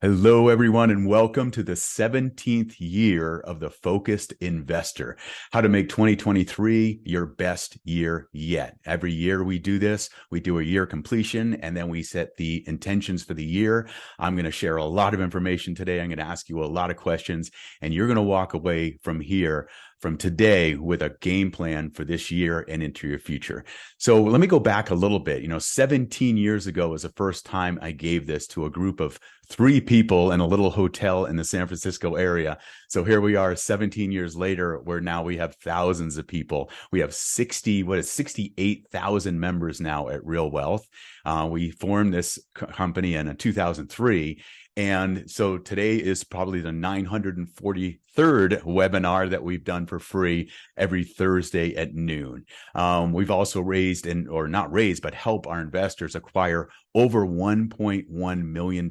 Hello, everyone, and welcome to the 17th year of the Focused Investor. How to make 2023 your best year yet. Every year we do this, we do a year completion, and then we set the intentions for the year. I'm going to share a lot of information today. I'm going to ask you a lot of questions, and you're going to walk away from today with a game plan for this year and into your future. So let me go back a little bit. 17 years ago was the first time I gave this to a group of 3 people in a little hotel in the San Francisco area. So here we are 17 years later, where now we have thousands of people. We have 68,000 members now at RealWealth. We formed this company in 2003. And so today is probably the 943rd webinar that we've done for free every Thursday at noon. We've also help our investors acquire over $1.1 million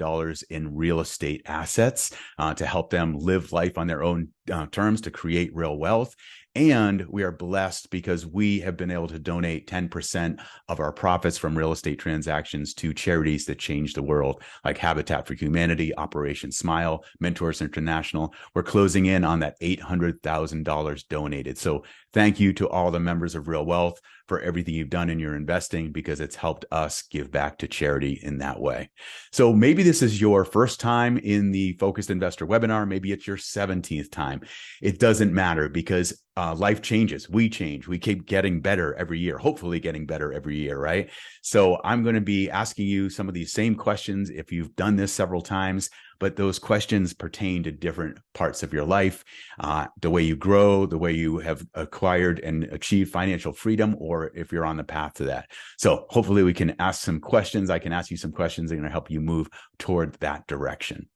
in real estate assets to help them live life on their own terms to create real wealth. And we are blessed because we have been able to donate 10% of our profits from real estate transactions to charities that change the world, like Habitat for Humanity, Operation Smile, Mentors International. We're closing in on that $800,000 donated. So thank you to all the members of Real Wealth for everything you've done in your investing, because it's helped us give back to charity in that way. So maybe this is your first time in the Focused Investor webinar. Maybe it's your 17th time. It doesn't matter, because life changes. We change. We keep getting better every year, hopefully getting better every year, right? So I'm going to be asking you some of these same questions if you've done this several times, but those questions pertain to different parts of your life, the way you grow, the way you have acquired and achieved financial freedom, or if you're on the path to that. So hopefully we can ask some questions. I can ask you some questions that are going to help you move toward that direction.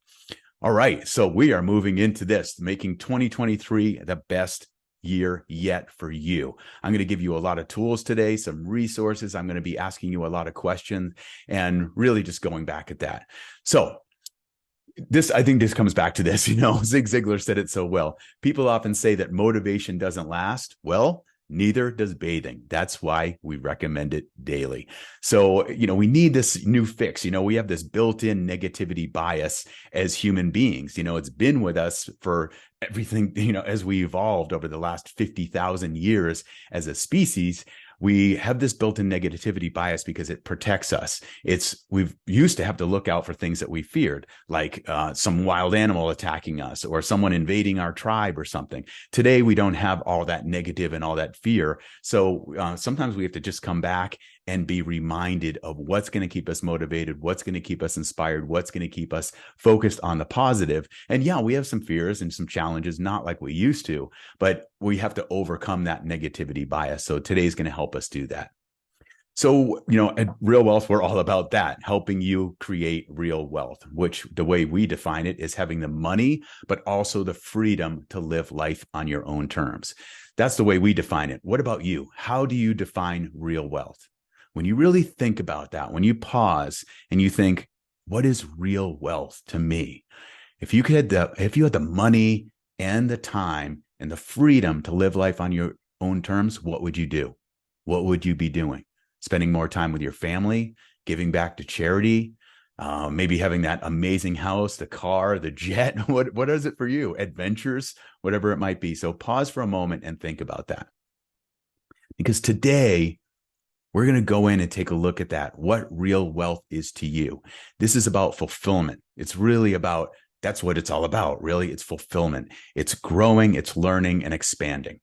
All right. So we are moving into this, making 2023 the best year yet for you. I'm going to give you a lot of tools today, some resources. I'm going to be asking you a lot of questions and really just going back at that. So I think this comes back to this, Zig Ziglar said it so well. People often say that motivation doesn't last. Well, neither does bathing. That's why we recommend it daily. So, we need this new fix. We have this built-in negativity bias as human beings. It's been with us for everything, as we evolved over the last 50,000 years as a species. We have this built-in negativity bias because it protects us. We've used to have to look out for things that we feared, like some wild animal attacking us or someone invading our tribe or something. Today, we don't have all that negative and all that fear. So sometimes we have to just come back and be reminded of what's going to keep us motivated, what's going to keep us inspired, what's going to keep us focused on the positive. And yeah, we have some fears and some challenges, not like we used to, but we have to overcome that negativity bias. So today's going to help us do that. So, at Real Wealth, we're all about that, helping you create real wealth, which the way we define it is having the money, but also the freedom to live life on your own terms. That's the way we define it. What about you? How do you define real wealth? When you really think about that, when you pause and you think, what is real wealth to me? If you had the money and the time and the freedom to live life on your own terms, what would you do? What would you be doing? Spending more time with your family, giving back to charity, maybe having that amazing house, the car, the jet. What is it for you? Adventures, whatever it might be. So pause for a moment and think about that. Because today, we're going to go in and take a look at that, what real wealth is to you. This is about fulfillment. It's really about, that's what it's all about, really. It's fulfillment. It's growing, it's learning, and expanding.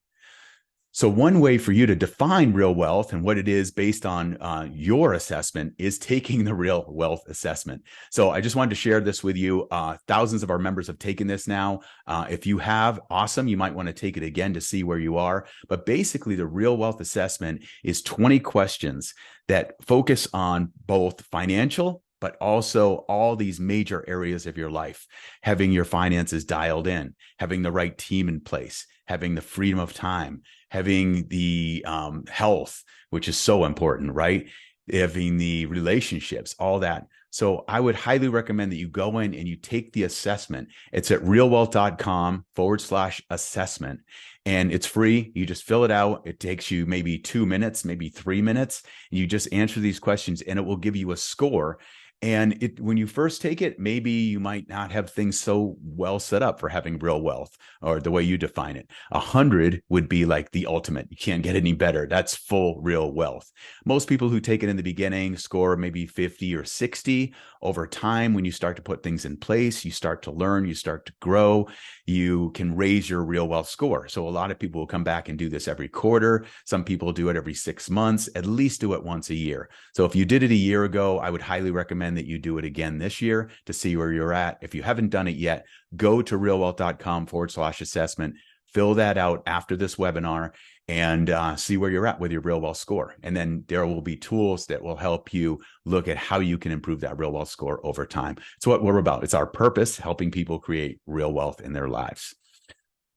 So one way for you to define real wealth and what it is based on your assessment is taking the real wealth assessment. So I just wanted to share this with you. Thousands of our members have taken this now. If you have, awesome. You might want to take it again to see where you are. But basically, the real wealth assessment is 20 questions that focus on both financial, but also all these major areas of your life, having your finances dialed in, having the right team in place, having the freedom of time, having the health, which is so important, right? Having the relationships, all that. So I would highly recommend that you go in and you take the assessment. It's at realwealth.com/assessment. And it's free. You just fill it out. It takes you maybe 2 minutes, maybe 3 minutes. And you just answer these questions and it will give you a score. And when you first take it, maybe you might not have things so well set up for having real wealth or the way you define it. 100 would be like the ultimate. You can't get any better. That's full real wealth. Most people who take it in the beginning score maybe 50 or 60. Over time, when you start to put things in place, you start to learn, you start to grow, you can raise your real wealth score. So a lot of people will come back and do this every quarter. Some people do it every 6 months, at least do it once a year. So if you did it a year ago, I would highly recommend that you do it again this year to see where you're at. If you haven't done it yet, go to realwealth.com/assessment, fill that out after this webinar, and see where you're at with your real wealth score. And then there will be tools that will help you look at how you can improve that real wealth score over time. It's what we're about. It's our purpose, helping people create real wealth in their lives.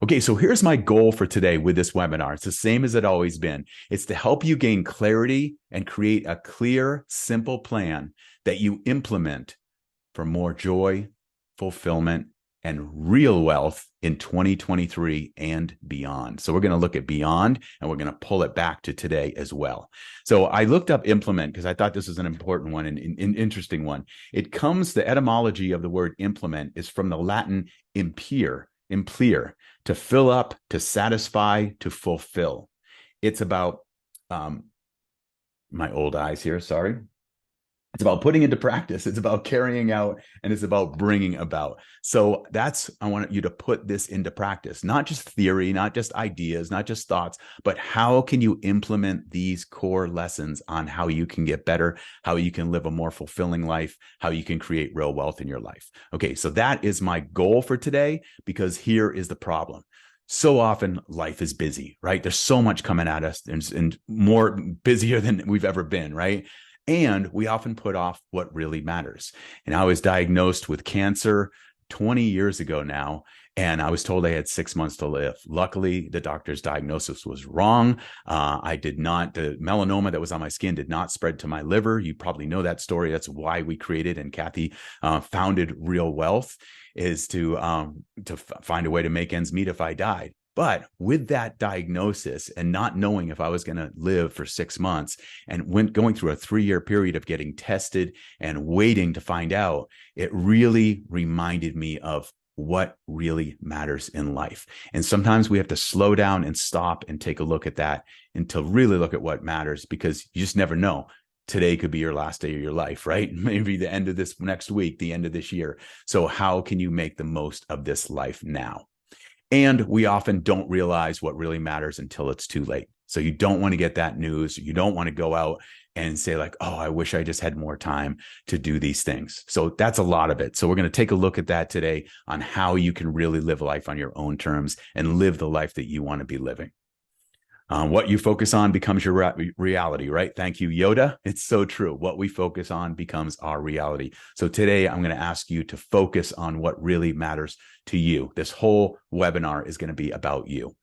Okay, so here's my goal for today with this webinar. It's the same as it always been. It's to help you gain clarity and create a clear, simple plan that you implement for more joy, fulfillment, and real wealth in 2023 and beyond. So we're going to look at beyond, and we're going to pull it back to today as well. So I looked up implement because I thought this was an important one and an interesting one. It comes, the etymology of the word implement is from the Latin implere, to fill up, to satisfy, to fulfill. It's about, my old eyes here, sorry. It's about putting into practice. It's about carrying out, and it's about bringing about. So I want you to put this into practice, not just theory, not just ideas, not just thoughts, but how can you implement these core lessons on how you can get better, how you can live a more fulfilling life, how you can create real wealth in your life. Okay, so that is my goal for today, because here is the problem. So often life is busy, right? There's so much coming at us and more busier than we've ever been, right? And we often put off what really matters. And I was diagnosed with cancer 20 years ago now, and I was told I had 6 months to live. Luckily, the doctor's diagnosis was wrong. The melanoma that was on my skin did not spread to my liver. You probably know that story. That's why we created and Kathy founded Real Wealth, is to find a way to make ends meet if I died. But with that diagnosis and not knowing if I was going to live for 6 months, and going through a 3-year period of getting tested and waiting to find out, it really reminded me of what really matters in life. And sometimes we have to slow down and stop and take a look at that, and to really look at what matters, because you just never know. Today could be your last day of your life, right? Maybe the end of this next week, the end of this year. So how can you make the most of this life now? And we often don't realize what really matters until it's too late. So you don't want to get that news. You don't want to go out and say like, oh, I wish I just had more time to do these things. So that's a lot of it. So we're going to take a look at that today on how you can really live life on your own terms and live the life that you want to be living. What you focus on becomes your reality, right? Thank you, Yoda. It's so true. What we focus on becomes our reality. So today I'm going to ask you to focus on what really matters to you. This whole webinar is going to be about you.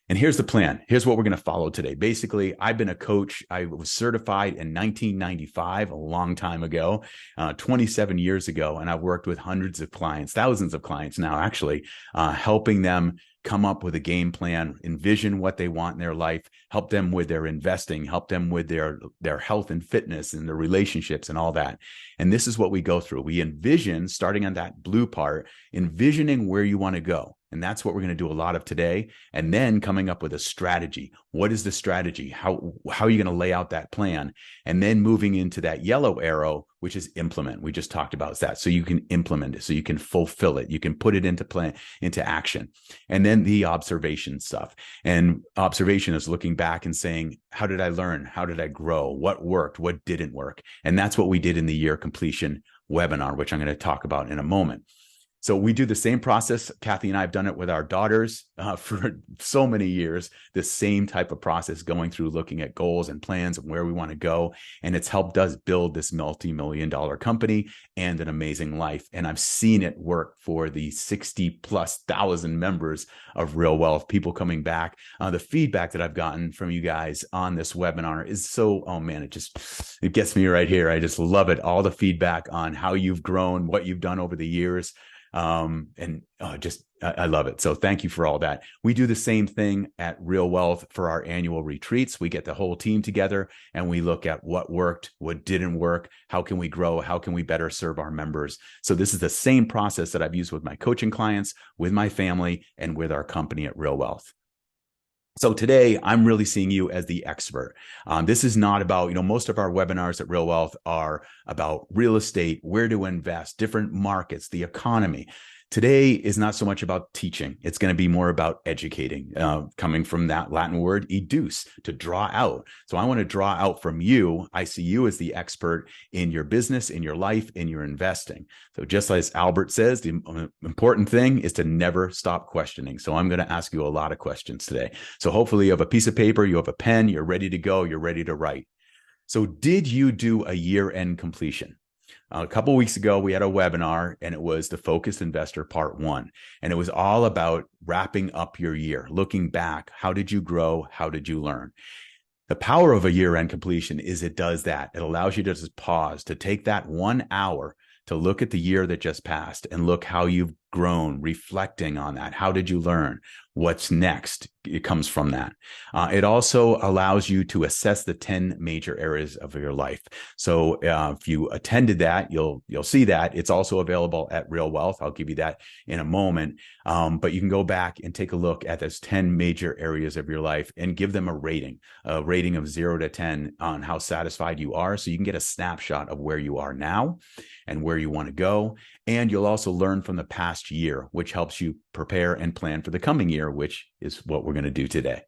And here's the plan. Here's what we're going to follow today. Basically, I've been a coach. I was certified in 1995, a long time ago, 27 years ago. And I've worked with hundreds of clients, thousands of clients now, actually, helping them come up with a game plan, envision what they want in their life, help them with their investing, help them with their health and fitness and their relationships and all that. And this is what we go through. We envision, starting on that blue part, envisioning where you want to go. And that's what we're going to do a lot of today. And then coming up with a strategy. What is the strategy? How are you going to lay out that plan? And then moving into that yellow arrow, which is implement. We just talked about that. So you can implement it, so you can fulfill it. You can put it into action. And then the observation stuff. And observation is looking back and saying, how did I learn? How did I grow? What worked? What didn't work? And that's what we did in the year completion webinar, which I'm going to talk about in a moment. So we do the same process. Kathy and I have done it with our daughters for so many years, the same type of process, going through looking at goals and plans and where we want to go. And it's helped us build this multi-million-dollar company and an amazing life. And I've seen it work for the 60,000+ members of Real Wealth, people coming back. The feedback that I've gotten from you guys on this webinar is so, oh man, it gets me right here. I just love it. All the feedback on how you've grown, what you've done over the years. I love it. So thank you for all that. We do the same thing at Real Wealth for our annual retreats. We get the whole team together and we look at what worked, what didn't work, how can we grow, how can we better serve our members. So this is the same process that I've used with my coaching clients, with my family, and with our company at Real Wealth. So today, I'm really seeing you as the expert. This is not about, most of our webinars at Real Wealth are about real estate, where to invest, different markets, the economy. Today is not so much about teaching. It's going to be more about educating, coming from that Latin word, educe, to draw out. So I want to draw out from you. I see you as the expert in your business, in your life, in your investing. So just as Albert says, the important thing is to never stop questioning. So I'm going to ask you a lot of questions today. So hopefully you have a piece of paper, you have a pen, you're ready to go, you're ready to write. So did you do a year-end completion? A couple of weeks ago, we had a webinar and it was the Focused Investor Part 1. And it was all about wrapping up your year, looking back. How did you grow? How did you learn? The power of a year-end completion is it does that. It allows you to just pause, to take that 1 hour to look at the year that just passed and look how you've grown, reflecting on that. How did you learn? What's next? It comes from that. It also allows you to assess the 10 major areas of your life. So if you attended that, you'll see that. It's also available at Real Wealth. I'll give you that in a moment. But you can go back and take a look at those 10 major areas of your life and give them a rating of 0 to 10 on how satisfied you are. So you can get a snapshot of where you are now and where you want to go. And you'll also learn from the past year, which helps you prepare and plan for the coming year, which is what we're going to do today.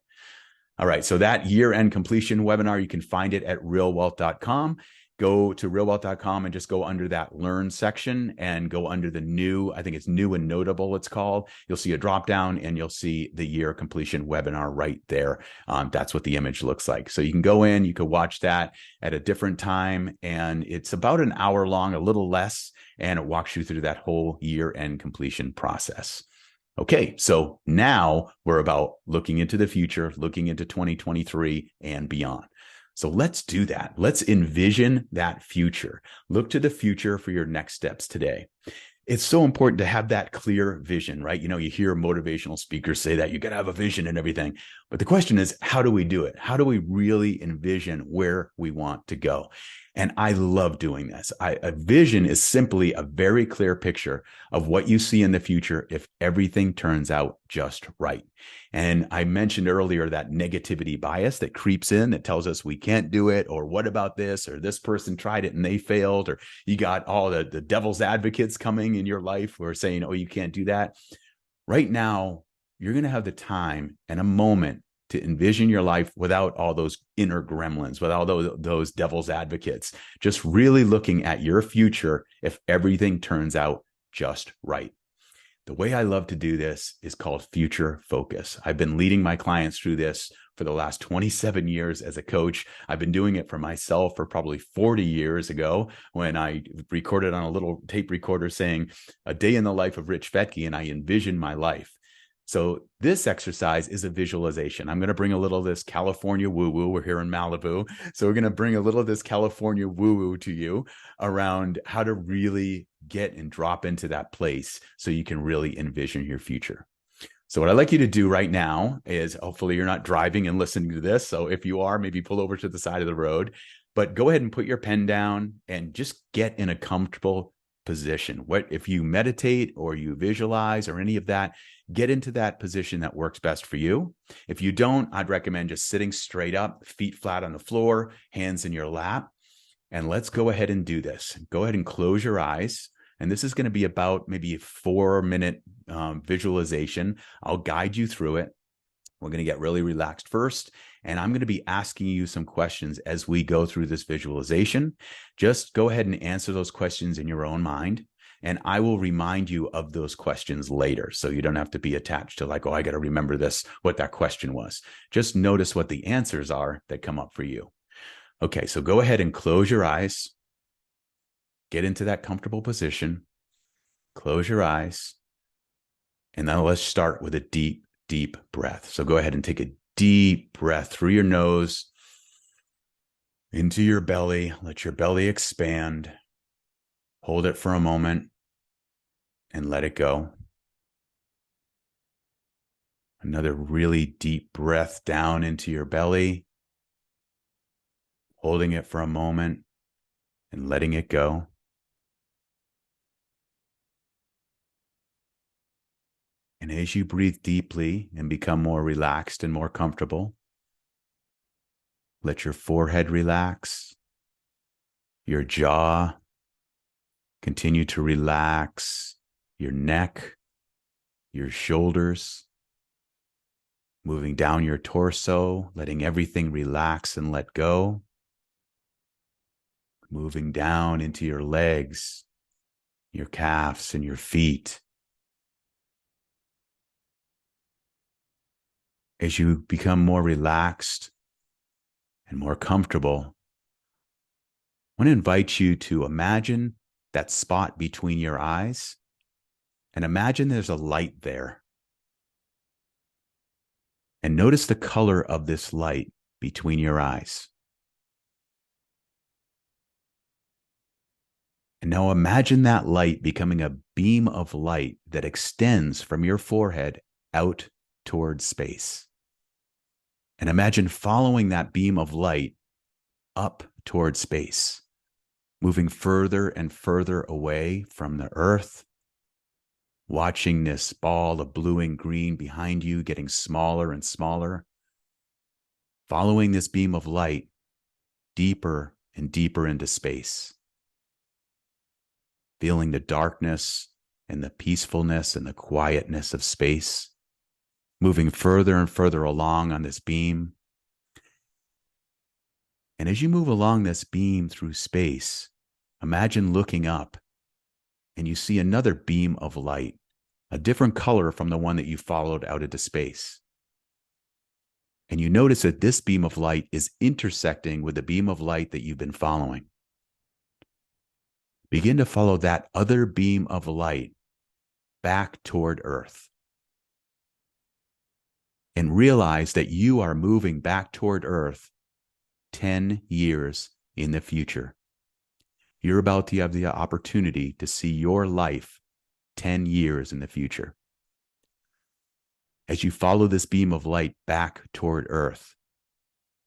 All right. So that year-end completion webinar, you can find it at realwealth.com. Go to realwealth.com and just go under that learn section and go under the new, I think it's new and notable, it's called. You'll see a drop down and you'll see the year completion webinar right there. That's what the image looks like. So you can go in, you can watch that at a different time. And it's about an hour long, a little less, and it walks you through that whole year-end completion process. Okay, so now we're about looking into the future, looking into 2023 and beyond. So let's do that. Let's envision that future. Look to the future for your next steps today. It's so important to have that clear vision, right? You hear motivational speakers say that you got to have a vision and everything. But the question is, how do we do it? How do we really envision where we want to go? And I love doing this. A vision is simply a very clear picture of what you see in the future if everything turns out just right. And I mentioned earlier that negativity bias that creeps in that tells us we can't do it, or what about this, or this person tried it and they failed, or you got all the devil's advocates coming in your life who are saying, oh, you can't do that. Right now, you're going to have the time and a moment to envision your life without all those inner gremlins, without those devil's advocates, just really looking at your future if everything turns out just right. The way I love to do this is called future focus. I've been leading my clients through this for the last 27 years as a coach. I've been doing it for myself for probably 40 years ago when I recorded on a little tape recorder saying a day in the life of Rich Fettke, and I envisioned my life. So this exercise is a visualization. I'm going to bring a little of this California woo-woo. We're here in Malibu. So we're going to bring a little of this California woo-woo to you around how to really get and drop into that place so you can really envision your future. So what I'd like you to do right now is, hopefully you're not driving and listening to this. So if you are, maybe pull over to the side of the road, but go ahead and put your pen down and just get in a comfortable position. What if you meditate or you visualize or any of that, get into that position that works best for you. If you don't, I'd recommend just sitting straight up, feet flat on the floor, hands in your lap. And let's go ahead and do this. Go ahead and close your eyes. And this is going to be about maybe a 4-minute visualization. I'll guide you through it. We're going to get really relaxed first. And I'm going to be asking you some questions as we go through this visualization. Just go ahead and answer those questions in your own mind. And I will remind you of those questions later. So you don't have to be attached to like, oh, I got to remember this, what that question was. Just notice what the answers are that come up for you. Okay, so go ahead and close your eyes. Get into that comfortable position. Close your eyes. And now let's start with a deep, deep breath. So go ahead and take a deep breath through your nose into your belly. Let your belly expand. Hold it for a moment. and let it go. Another really deep breath down into your belly, holding it for a moment and letting it go. And as you breathe deeply and become more relaxed and more comfortable, let your forehead relax, your jaw continue to relax, your neck, your shoulders, moving down your torso, letting everything relax and let go, moving down into your legs, your calves, and your feet. As you become more relaxed and more comfortable, I want to invite you to imagine that spot between your eyes and imagine there's a light there. And notice the color of this light between your eyes. And now imagine that light becoming a beam of light that extends from your forehead out towards space. And imagine following that beam of light up towards space, moving further and further away from the earth, watching this ball of blue and green behind you getting smaller and smaller, following this beam of light deeper and deeper into space, feeling the darkness and the peacefulness and the quietness of space, moving further and further along on this beam. And as you move along this beam through space, imagine looking up and you see another beam of light, a different color from the one that you followed out into space. And you notice that this beam of light is intersecting with the beam of light that you've been following. Begin to follow that other beam of light back toward Earth. And realize that you are moving back toward Earth 10 years in the future. You're about to have the opportunity to see your life 10 years in the future. As you follow this beam of light back toward Earth,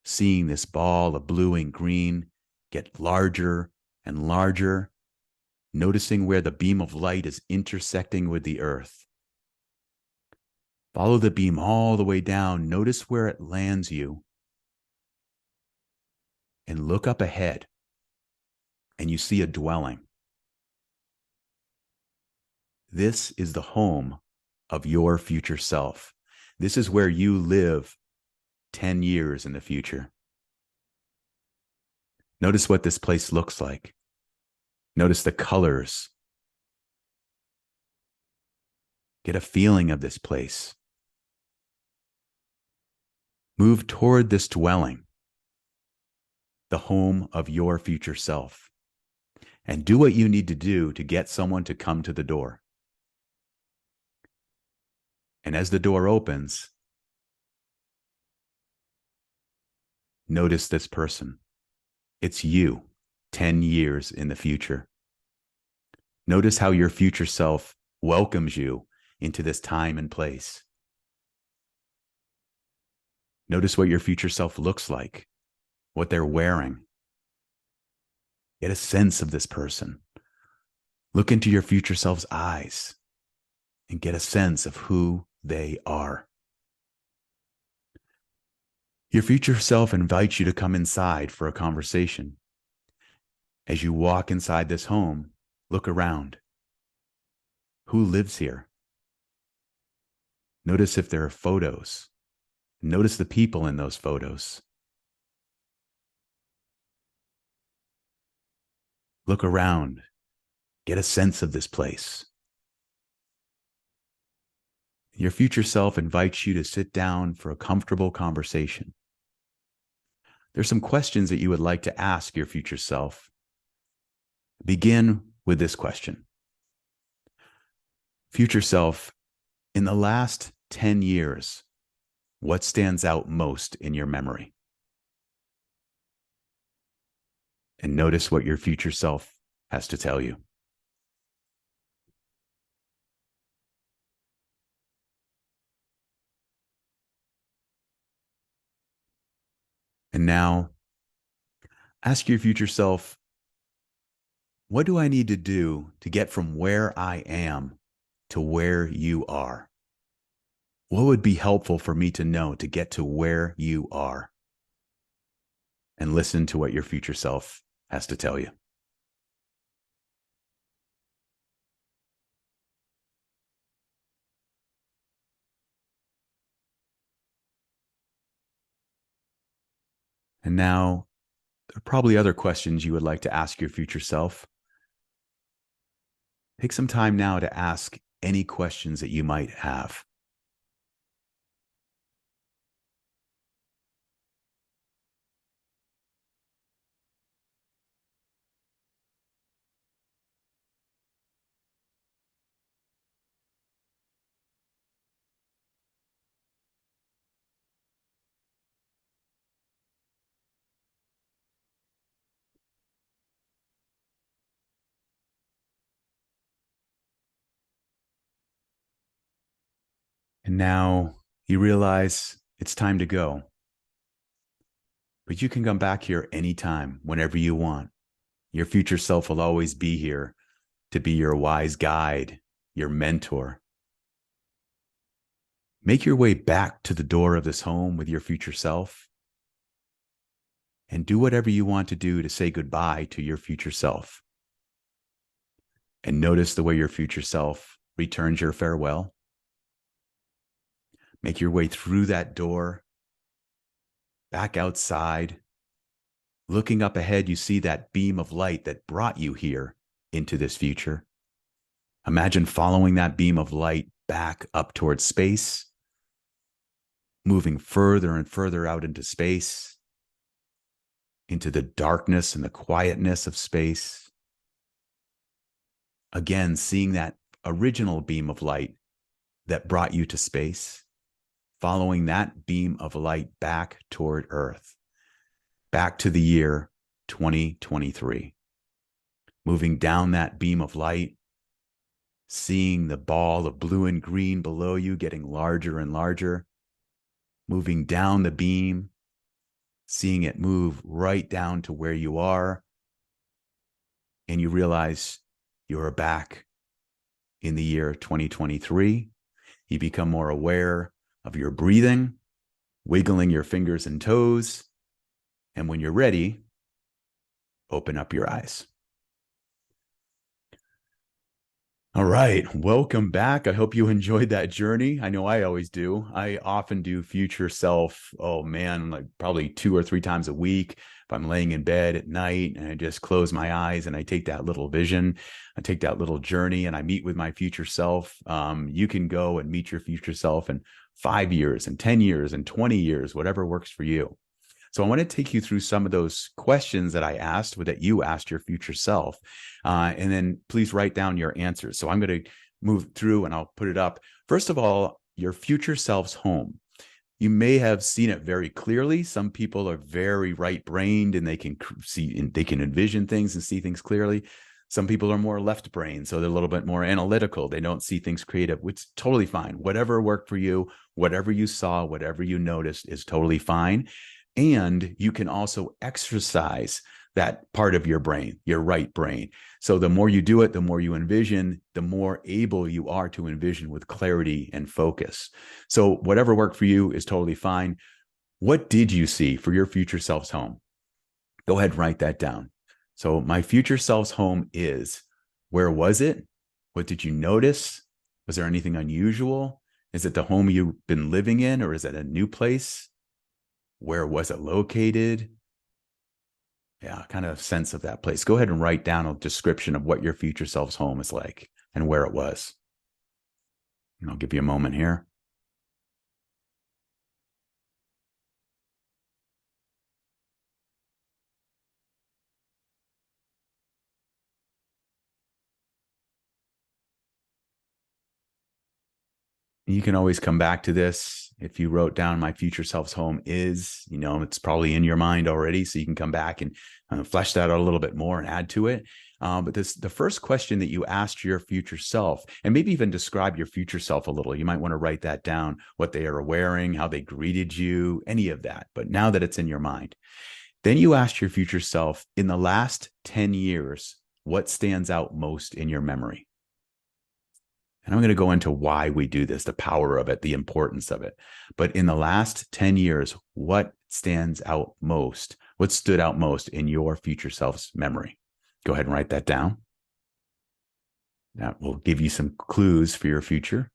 seeing this ball of blue and green get larger and larger, noticing where the beam of light is intersecting with the Earth. Follow the beam all the way down. Notice where it lands you. And look up ahead. And you see a dwelling. This is the home of your future self. This is where you live 10 years in the future. Notice what this place looks like. Notice the colors. Get a feeling of this place. Move toward this dwelling, the home of your future self, and do what you need to do to get someone to come to the door. And as the door opens, notice this person. It's you 10 years in the future. Notice how your future self welcomes you into this time and place. Notice what your future self looks like, what they're wearing. Get a sense of this person. Look into your future self's eyes and get a sense of who they are. Your future self invites you to come inside for a conversation. As you walk inside this home, look around. Who lives here? Notice if there are photos. Notice the people in those photos. Look around. Get a sense of this place. Your future self invites you to sit down for a comfortable conversation. There's some questions that you would like to ask your future self. Begin with this question. Future self, in the last 10 years, what stands out most in your memory? And notice what your future self has to tell you. And now ask your future self, what do I need to do to get from where I am to where you are? What would be helpful for me to know to get to where you are? And listen to what your future self has to tell you. And now, there are probably other questions you would like to ask your future self. Take some time now to ask any questions that you might have. And now you realize it's time to go. But you can come back here anytime, whenever you want. Your future self will always be here to be your wise guide, your mentor. Make your way back to the door of this home with your future self and do whatever you want to do to say goodbye to your future self. And notice the way your future self returns your farewell. Make your way through that door, back outside. Looking up ahead, you see that beam of light that brought you here into this future. Imagine following that beam of light back up towards space, moving further and further out into space, into the darkness and the quietness of space. Again, seeing that original beam of light that brought you to space, following that beam of light back toward Earth, back to the year 2023. Moving down that beam of light, seeing the ball of blue and green below you getting larger and larger, moving down the beam, seeing it move right down to where you are, and you realize you are back in the year 2023. You become more aware of your breathing, wiggling your fingers and toes, and when you're ready, open up your eyes. All right, welcome back. I hope you enjoyed that journey. I know I always do. I often do future self, oh man, like probably 2 or 3 times a week. If I'm laying in bed at night and I just close my eyes and I take that little vision, I take that little journey and I meet with my future self. You can go and meet your future self in 5 years and 10 years and 20 years, whatever works for you. So I want to take you through some of those questions that I asked, that you asked your future self. And then please write down your answers. So I'm going to move through and I'll put it up. First of all, your future self's home. You may have seen it very clearly. Some people are very right-brained and they can see, and they can envision things and see things clearly. Some people are more left-brained, so they're a little bit more analytical. They don't see things creative, which is totally fine. Whatever worked for you, whatever you saw, whatever you noticed is totally fine. And you can also exercise that part of your brain, your right brain. So the more you do it, the more you envision, the more able you are to envision with clarity and focus. So whatever worked for you is totally fine. What did you see for your future self's home? Go ahead and write that down. So my future self's home is, where was it? What did you notice? Was there anything unusual? Is it the home you've been living in, or is it a new place? Where was it located? Yeah, kind of sense of that place. Go ahead and write down a description of what your future self's home is like and where it was. And I'll give you a moment here. You can always come back to this. If you wrote down my future self's home is, it's probably in your mind already. So you can come back and flesh that out a little bit more and add to it. But the first question that you asked your future self, and maybe even describe your future self a little, you might want to write that down, what they are wearing, how they greeted you, any of that. But now that it's in your mind, then you asked your future self, in the last 10 years, what stands out most in your memory? And I'm going to go into why we do this, the power of it, the importance of it. But in the last 10 years, what stands out most? What stood out most in your future self's memory? Go ahead and write that down. That will give you some clues for your future.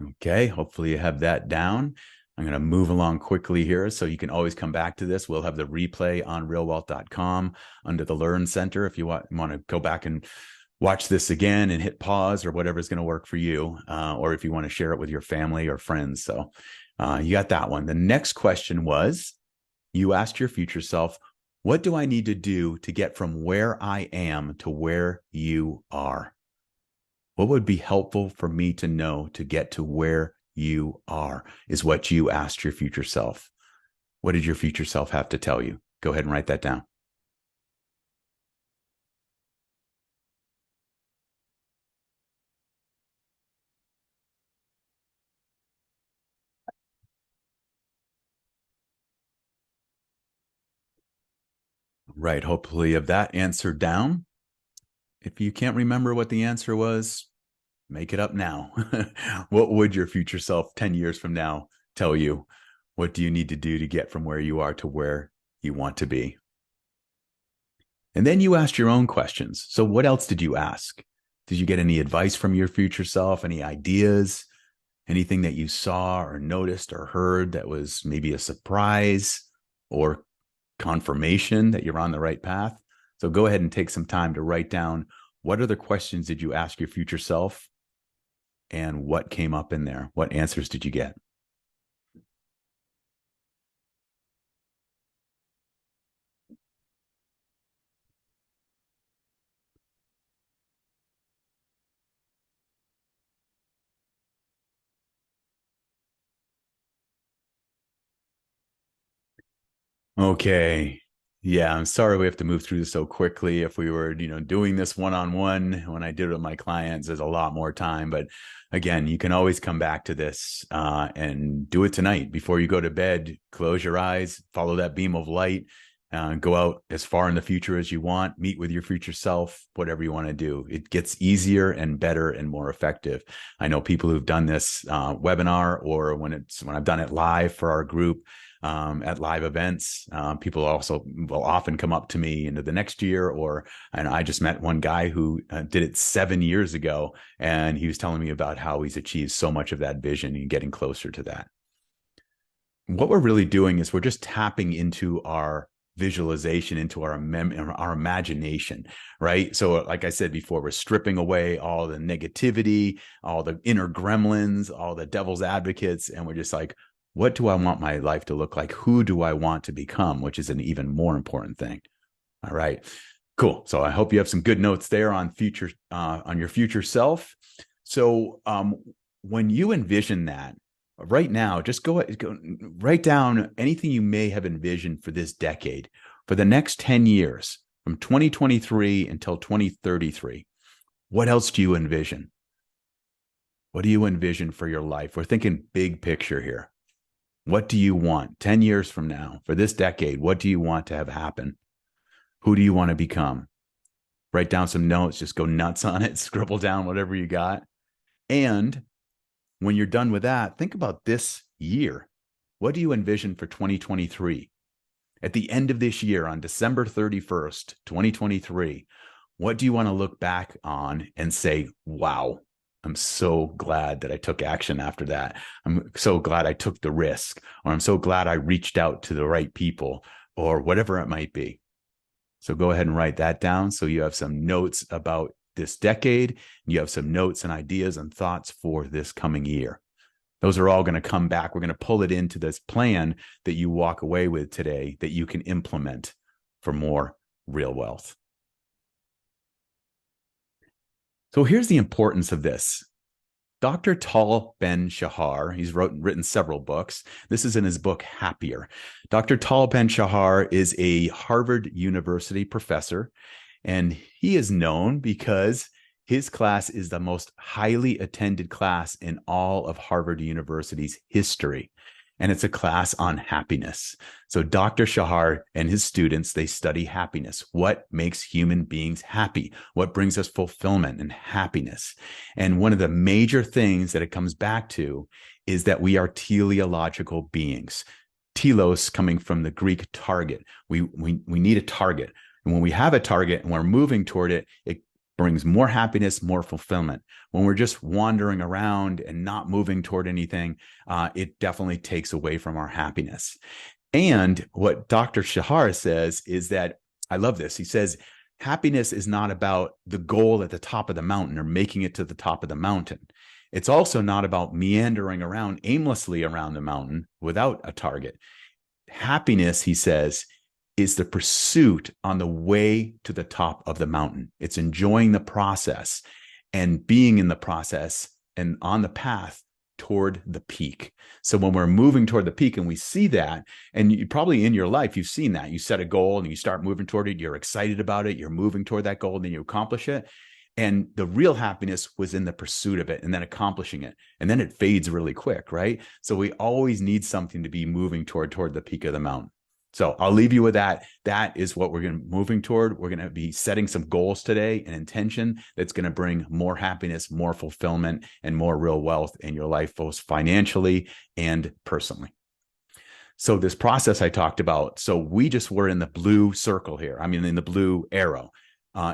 Okay, hopefully you have that down. I'm going to move along quickly here so you can always come back to this. We'll have the replay on realwealth.com under the Learn Center if you want to go back and watch this again and hit pause or whatever is going to work for you, or if you want to share it with your family or friends. So you got that one. The next question was, you asked your future self, what do I need to do to get from where I am to where you are? What would be helpful for me to know to get to where you are, is what you asked your future self. What did your future self have to tell you? Go ahead and write that down. Right. Hopefully you have that answer down. If you can't remember what the answer was, make it up now. What would your future self 10 years from now tell you? What do you need to do to get from where you are to where you want to be? And then you asked your own questions. So what else did you ask? Did you get any advice from your future self? Any ideas? Anything that you saw or noticed or heard that was maybe a surprise or confirmation that you're on the right path? So go ahead and take some time to write down, what other questions did you ask your future self and what came up in there? What answers did you get? Okay. Yeah, I'm sorry we have to move through this so quickly. If we were, doing this one-on-one when I did it with my clients, there's a lot more time. But again, you can always come back to this and do it tonight before you go to bed. Close your eyes, follow that beam of light, go out as far in the future as you want, meet with your future self, whatever you want to do. It gets easier and better and more effective. I know people who've done this webinar, or when I've done it live for our group, at live events. People also will often come up to me into the next year, and I just met one guy who did it 7 years ago, and he was telling me about how he's achieved so much of that vision and getting closer to that. What we're really doing is we're just tapping into our visualization, into our imagination, right? So like I said before, we're stripping away all the negativity, all the inner gremlins, all the devil's advocates, and we're just like, what do I want my life to look like? Who do I want to become? Which is an even more important thing. All right, cool. So I hope you have some good notes there on your future self. So when you envision that right now, just go write down anything you may have envisioned for this decade, for the next 10 years, from 2023 until 2033. What else do you envision? What do you envision for your life? We're thinking big picture here. What do you want 10 years from now, for this decade? What do you want to have happen? Who do you want to become? Write down some notes, just go nuts on it, scribble down whatever you got. And when you're done with that, think about this year. What do you envision for 2023? At the end of this year, on December 31st, 2023, what do you want to look back on and say, wow, I'm so glad that I took action after that. I'm so glad I took the risk, or I'm so glad I reached out to the right people, or whatever it might be. So go ahead and write that down so you have some notes about this decade. You have some notes and ideas and thoughts for this coming year. Those are all going to come back. We're going to pull it into this plan that you walk away with today that you can implement for more real wealth. So here's the importance of this. Dr. Tal Ben-Shahar, he's written several books. This is in his book, Happier. Dr. Tal Ben-Shahar is a Harvard University professor, and he is known because his class is the most highly attended class in all of Harvard University's history. And it's a class on happiness. So Dr. Shahar and his students, they study happiness. What makes human beings happy? What brings us fulfillment and happiness? And one of the major things that it comes back to is that we are teleological beings. Telos coming from the Greek target. We need a target. And when we have a target and we're moving toward it, it brings more happiness, more fulfillment. When we're just wandering around and not moving toward anything, it definitely takes away from our happiness. And what Dr. Shahar says is that, I love this. He says, happiness is not about the goal at the top of the mountain or making it to the top of the mountain. It's also not about meandering around aimlessly around the mountain without a target. Happiness, he says, is the pursuit on the way to the top of the mountain. It's enjoying the process and being in the process and on the path toward the peak. So when we're moving toward the peak and we see that, and you probably in your life, you've seen that. You set a goal and you start moving toward it. You're excited about it. You're moving toward that goal and then you accomplish it. And the real happiness was in the pursuit of it and then accomplishing it. And then it fades really quick, right? So we always need something to be moving toward the peak of the mountain. So I'll leave you with that. That is what we're going to be moving toward. We're going to be setting some goals today, an intention that's going to bring more happiness, more fulfillment, and more real wealth in your life, both financially and personally. So this process I talked about, so we just were in the blue circle here. I mean, in the blue arrow.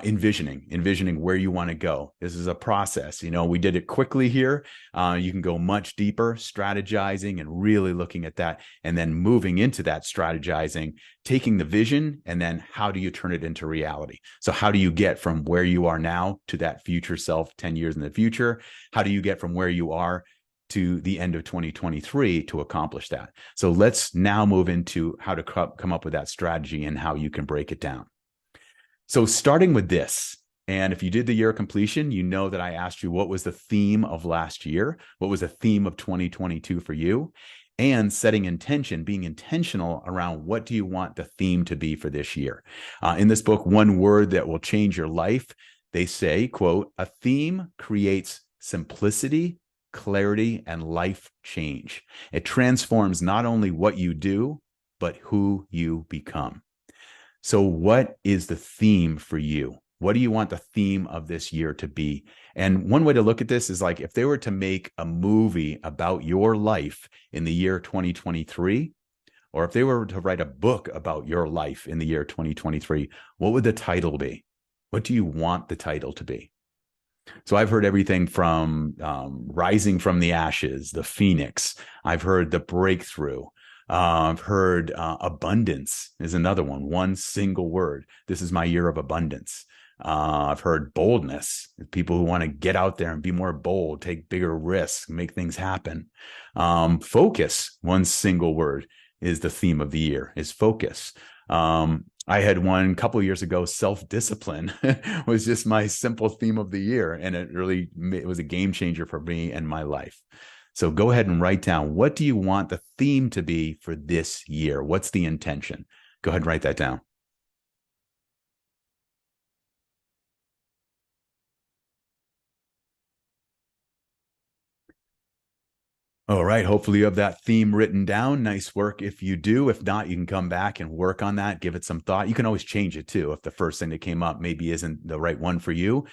Envisioning where you want to go. This is a process. We did it quickly here. You can go much deeper, strategizing and really looking at that, and then moving into that strategizing, taking the vision, and then how do you turn it into reality? So how do you get from where you are now to that future self 10 years in the future? How do you get from where you are to the end of 2023 to accomplish that? So let's now move into how to come up with that strategy and how you can break it down. So starting with this, and if you did the year completion, you know that I asked you what was the theme of last year, what was the theme of 2022 for you, and setting intention, being intentional around what do you want the theme to be for this year. In this book, One Word That Will Change Your Life, they say, quote, a theme creates simplicity, clarity, and life change. It transforms not only what you do, but who you become. So what is the theme for you? What do you want the theme of this year to be? And one way to look at this is like if they were to make a movie about your life in the year 2023, or if they were to write a book about your life in the year 2023, what would the title be? What do you want the title to be? So I've heard everything from Rising from the Ashes, the Phoenix. I've heard the Breakthrough. I've heard abundance is another one single word. This is my year of abundance. I've heard boldness, people who want to get out there and be more bold, take bigger risks, make things happen. Focus, one single word is the theme of the year, is focus. I had one a couple of years ago, self-discipline was just my simple theme of the year. And it was a game changer for me and my life. So go ahead and write down, what do you want the theme to be for this year? What's the intention? Go ahead and write that down. All right. Hopefully you have that theme written down. Nice work if you do. If not, you can come back and work on that. Give it some thought. You can always change it too. If the first thing that came up maybe isn't the right one for you,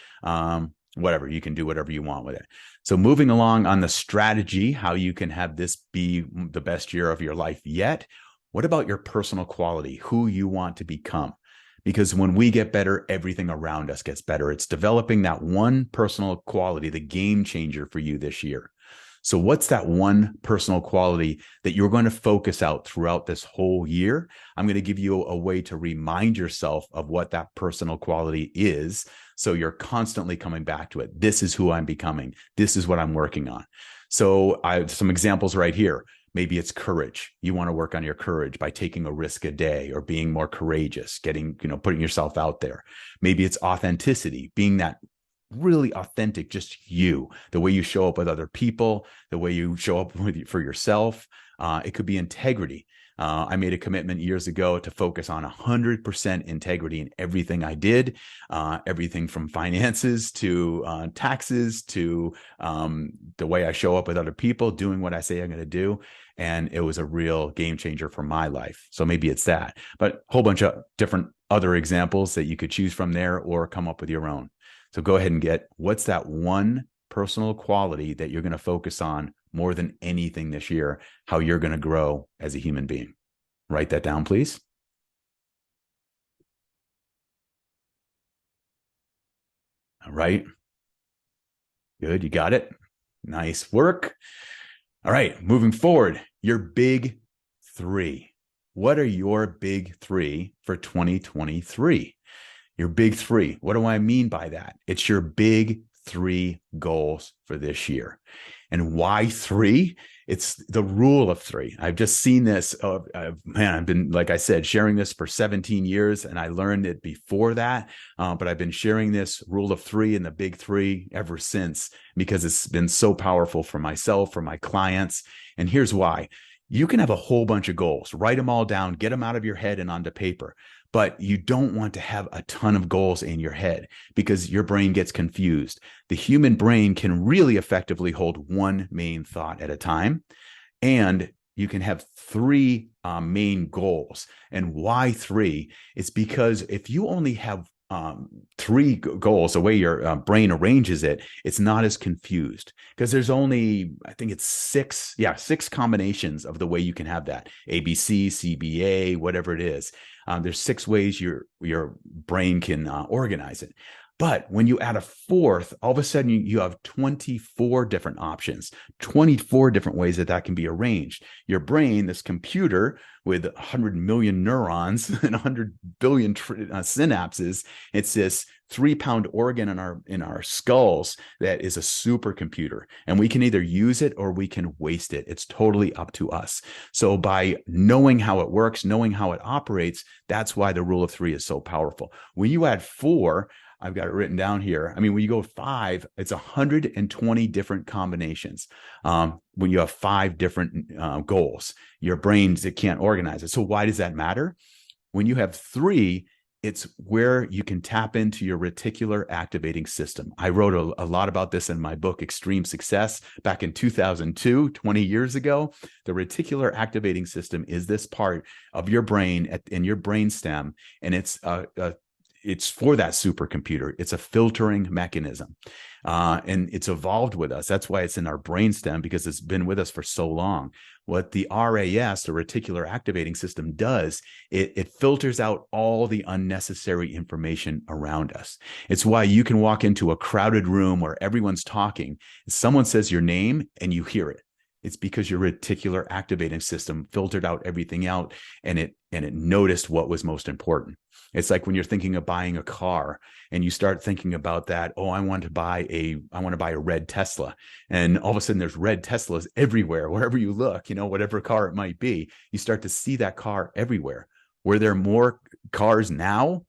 whatever, you can do whatever you want with it. So moving along on the strategy, how you can have this be the best year of your life yet. What about your personal quality, who you want to become? Because when we get better, everything around us gets better. It's developing that one personal quality, the game changer for you this year. So what's that one personal quality that you're going to focus out throughout this whole year? I'm going to give you a way to remind yourself of what that personal quality is. So you're constantly coming back to it. This is who I'm becoming. This is what I'm working on. So I have some examples right here. Maybe it's courage. You want to work on your courage by taking a risk a day or being more courageous, putting yourself out there. Maybe it's authenticity, being that really authentic, just you, the way you show up with other people, the way you show up for yourself. It could be integrity. I made a commitment years ago to focus on 100% integrity in everything I did, everything from finances to taxes to the way I show up with other people, doing what I say I'm going to do. And it was a real game changer for my life. So maybe it's that, but a whole bunch of different other examples that you could choose from there or come up with your own. So go ahead and get, what's that one personal quality that you're going to focus on more than anything this year, how you're going to grow as a human being. Write that down, please. All right. Good. You got it. Nice work. All right. Moving forward, your big three. What are your big three for 2023? Your big three. What do I mean by that? It's your big three goals for this year. And why three? It's the rule of three. I've just seen this. I've been, like I said, sharing this for 17 years, and I learned it before that. But I've been sharing this rule of three and the big three ever since, because it's been so powerful for myself, for my clients. And here's why. You can have a whole bunch of goals, write them all down, get them out of your head and onto paper. But you don't want to have a ton of goals in your head because your brain gets confused. The human brain can really effectively hold one main thought at a time. And you can have three main goals. And why three? It's because if you only have three goals, the way your brain arranges it, it's not as confused because there's only, I think it's six combinations of the way you can have that. ABC, CBA, whatever it is. There's 6 ways your brain can organize it. But when you add a fourth, all of a sudden you have 24 different options, 24 different ways that can be arranged. Your brain, this computer with 100 million neurons and 100 billion synapses, it's this 3-pound organ in our skulls that is a supercomputer. And we can either use it or we can waste it. It's totally up to us. So by knowing how it works, knowing how it operates, that's why the rule of three is so powerful. When you add 4, I've got it written down here. I mean, when you go 5, it's 120 different combinations. When you have 5 different goals, your brains, it can't organize it. So why does that matter? When you have 3, it's where you can tap into your reticular activating system. I wrote a lot about this in my book, Extreme Success, back in 2002, 20 years ago. The reticular activating system is this part of your brain in your brainstem, and it's for that supercomputer. It's a filtering mechanism. And it's evolved with us. That's why it's in our brainstem, because it's been with us for so long. What the RAS, the reticular activating system, does, it filters out all the unnecessary information around us. It's why you can walk into a crowded room where everyone's talking, and someone says your name and you hear it. It's because your reticular activating system filtered out everything out, and it noticed what was most important. It's like when you're thinking of buying a car and you start thinking about that. Oh, I want to buy a red Tesla. And all of a sudden there's red Teslas everywhere, wherever you look, whatever car it might be, you start to see that car everywhere. Were there more cars now?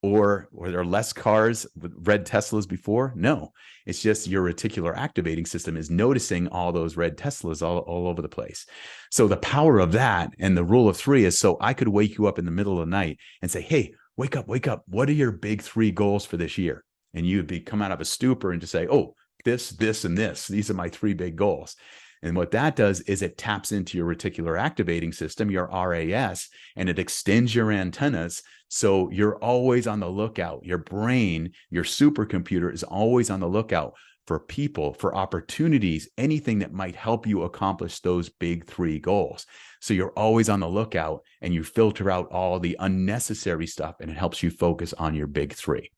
Or were there less cars with red Teslas before? No, it's just your reticular activating system is noticing all those red Teslas all over the place. So the power of that and the rule of three is, so I could wake you up in the middle of the night and say, hey, wake up. What are your big 3 goals for this year? And you'd come out of a stupor and just say, oh, this, and this. These are my 3 big goals. And what that does is it taps into your reticular activating system, your RAS, and it extends your antennas. So you're always on the lookout. Your brain, your supercomputer, is always on the lookout for people, for opportunities, anything that might help you accomplish those big 3 goals. So you're always on the lookout, and you filter out all the unnecessary stuff, and it helps you focus on your big 3.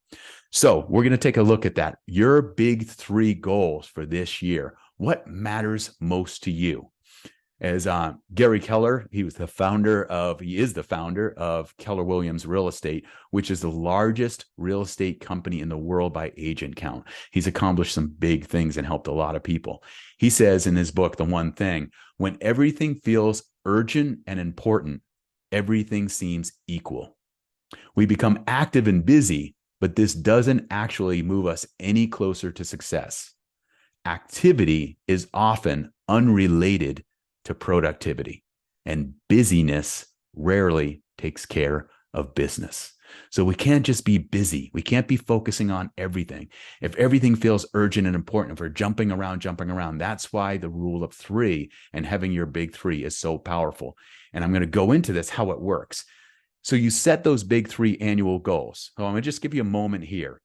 So we're going to take a look at that. Your big 3 goals for this year. What matters most to you? As Gary Keller, he is the founder of Keller Williams Real Estate, which is the largest real estate company in the world by agent count. He's accomplished some big things and helped a lot of people. He says in his book, The One Thing, when everything feels urgent and important, everything seems equal. We become active and busy but this doesn't actually move us any closer to success. Activity is often unrelated to productivity, and busyness rarely takes care of business. So we can't just be busy. We can't be focusing on everything. If everything feels urgent and important, if we're jumping around, that's why the rule of three and having your big three is so powerful. And I'm going to go into this, how it works. So you set those big three annual goals. So I'm going to just give you a moment here.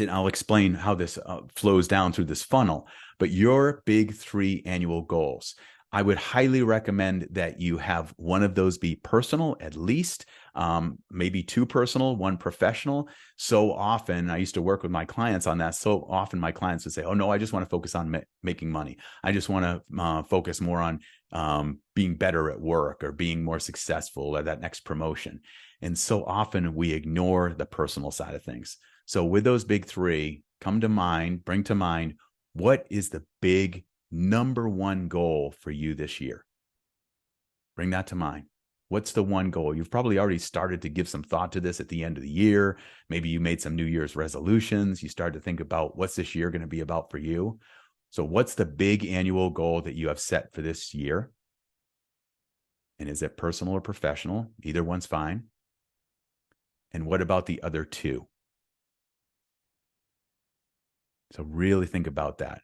I'll explain how this flows down through this funnel, but your big three annual goals. I would highly recommend that you have one of those be personal, at least, maybe two personal, one professional. So often, I used to work with my clients on that. So often my clients would say, oh no, I just want to focus on making money. I just want to focus more on being better at work or being more successful or that next promotion. And so often we ignore the personal side of things. So with those big three, bring to mind, what is the big number one goal for you this year? Bring that to mind. What's the one goal? You've probably already started to give some thought to this at the end of the year. Maybe you made some New Year's resolutions. You started to think about what's this year going to be about for you. So what's the big annual goal that you have set for this year? And is it personal or professional? Either one's fine. And what about the other two? So really think about that.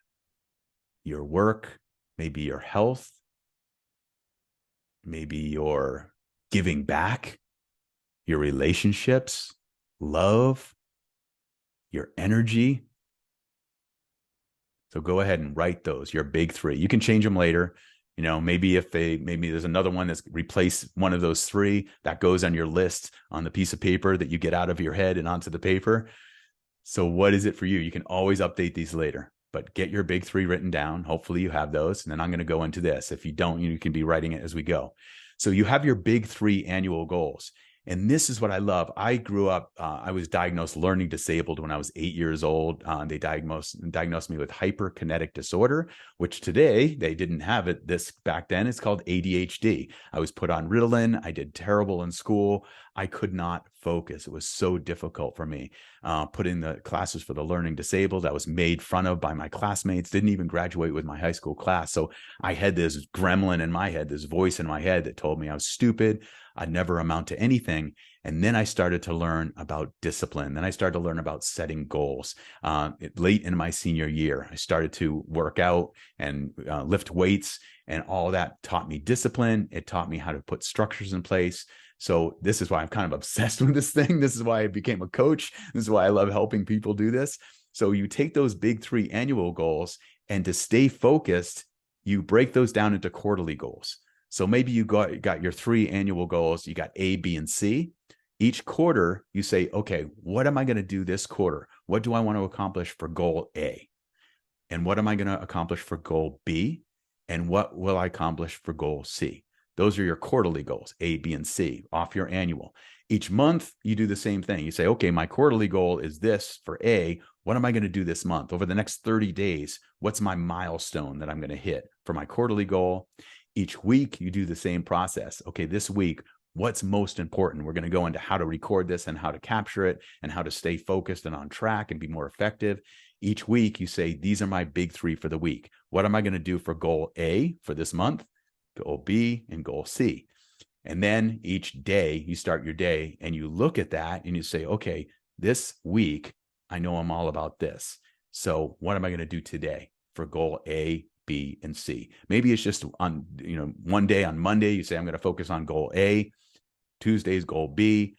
Your work, maybe your health, maybe your giving back, your relationships, love, your energy. So go ahead and write those, your big three. You can change them later. You know, maybe there's another one that's replace one of those three that goes on your list on the piece of paper that you get out of your head and onto the paper. So what is it for you? You can always update these later, but get your big three written down. Hopefully you have those. And then I'm going to go into this. If you don't, you can be writing it as we go. So you have your big three annual goals. And this is what I love. I grew up, I was diagnosed learning disabled when I was 8 years old. They diagnosed me with hyperkinetic disorder, which today they didn't have it this back then. It's called ADHD. I was put on Ritalin. I did terrible in school. I could not focus. It was so difficult for me. Put in the classes for the learning disabled. I was made fun of by my classmates, didn't even graduate with my high school class. So I had this gremlin in my head, this voice in my head that told me I was stupid. I'd never amount to anything. And then I started to learn about discipline. Then I started to learn about setting goals. Late in my senior year, I started to work out and lift weights, and all that taught me discipline. It taught me how to put structures in place. So this is why I'm kind of obsessed with this thing. This is why I became a coach. This is why I love helping people do this. So you take those big three annual goals, and to stay focused, you break those down into quarterly goals. So maybe you got your three annual goals. You got A, B, and C. Each quarter, you say, okay, what am I going to do this quarter? What do I want to accomplish for goal A? And what am I going to accomplish for goal B? And what will I accomplish for goal C? Those are your quarterly goals, A, B, and C, off your annual. Each month, you do the same thing. You say, okay, my quarterly goal is this for A. What am I going to do this month? Over the next 30 days, what's my milestone that I'm going to hit for my quarterly goal? Each week, you do the same process. Okay, this week, what's most important? We're going to go into how to record this and how to capture it and how to stay focused and on track and be more effective. Each week, you say, these are my big three for the week. What am I going to do for goal A for this month, goal B, and goal C? And then each day, you start your day and you look at that and you say, okay, this week, I know I'm all about this. So what am I going to do today for goal A, B, and C? Maybe it's just on, one day on Monday, you say, I'm going to focus on goal A, Tuesday's goal B,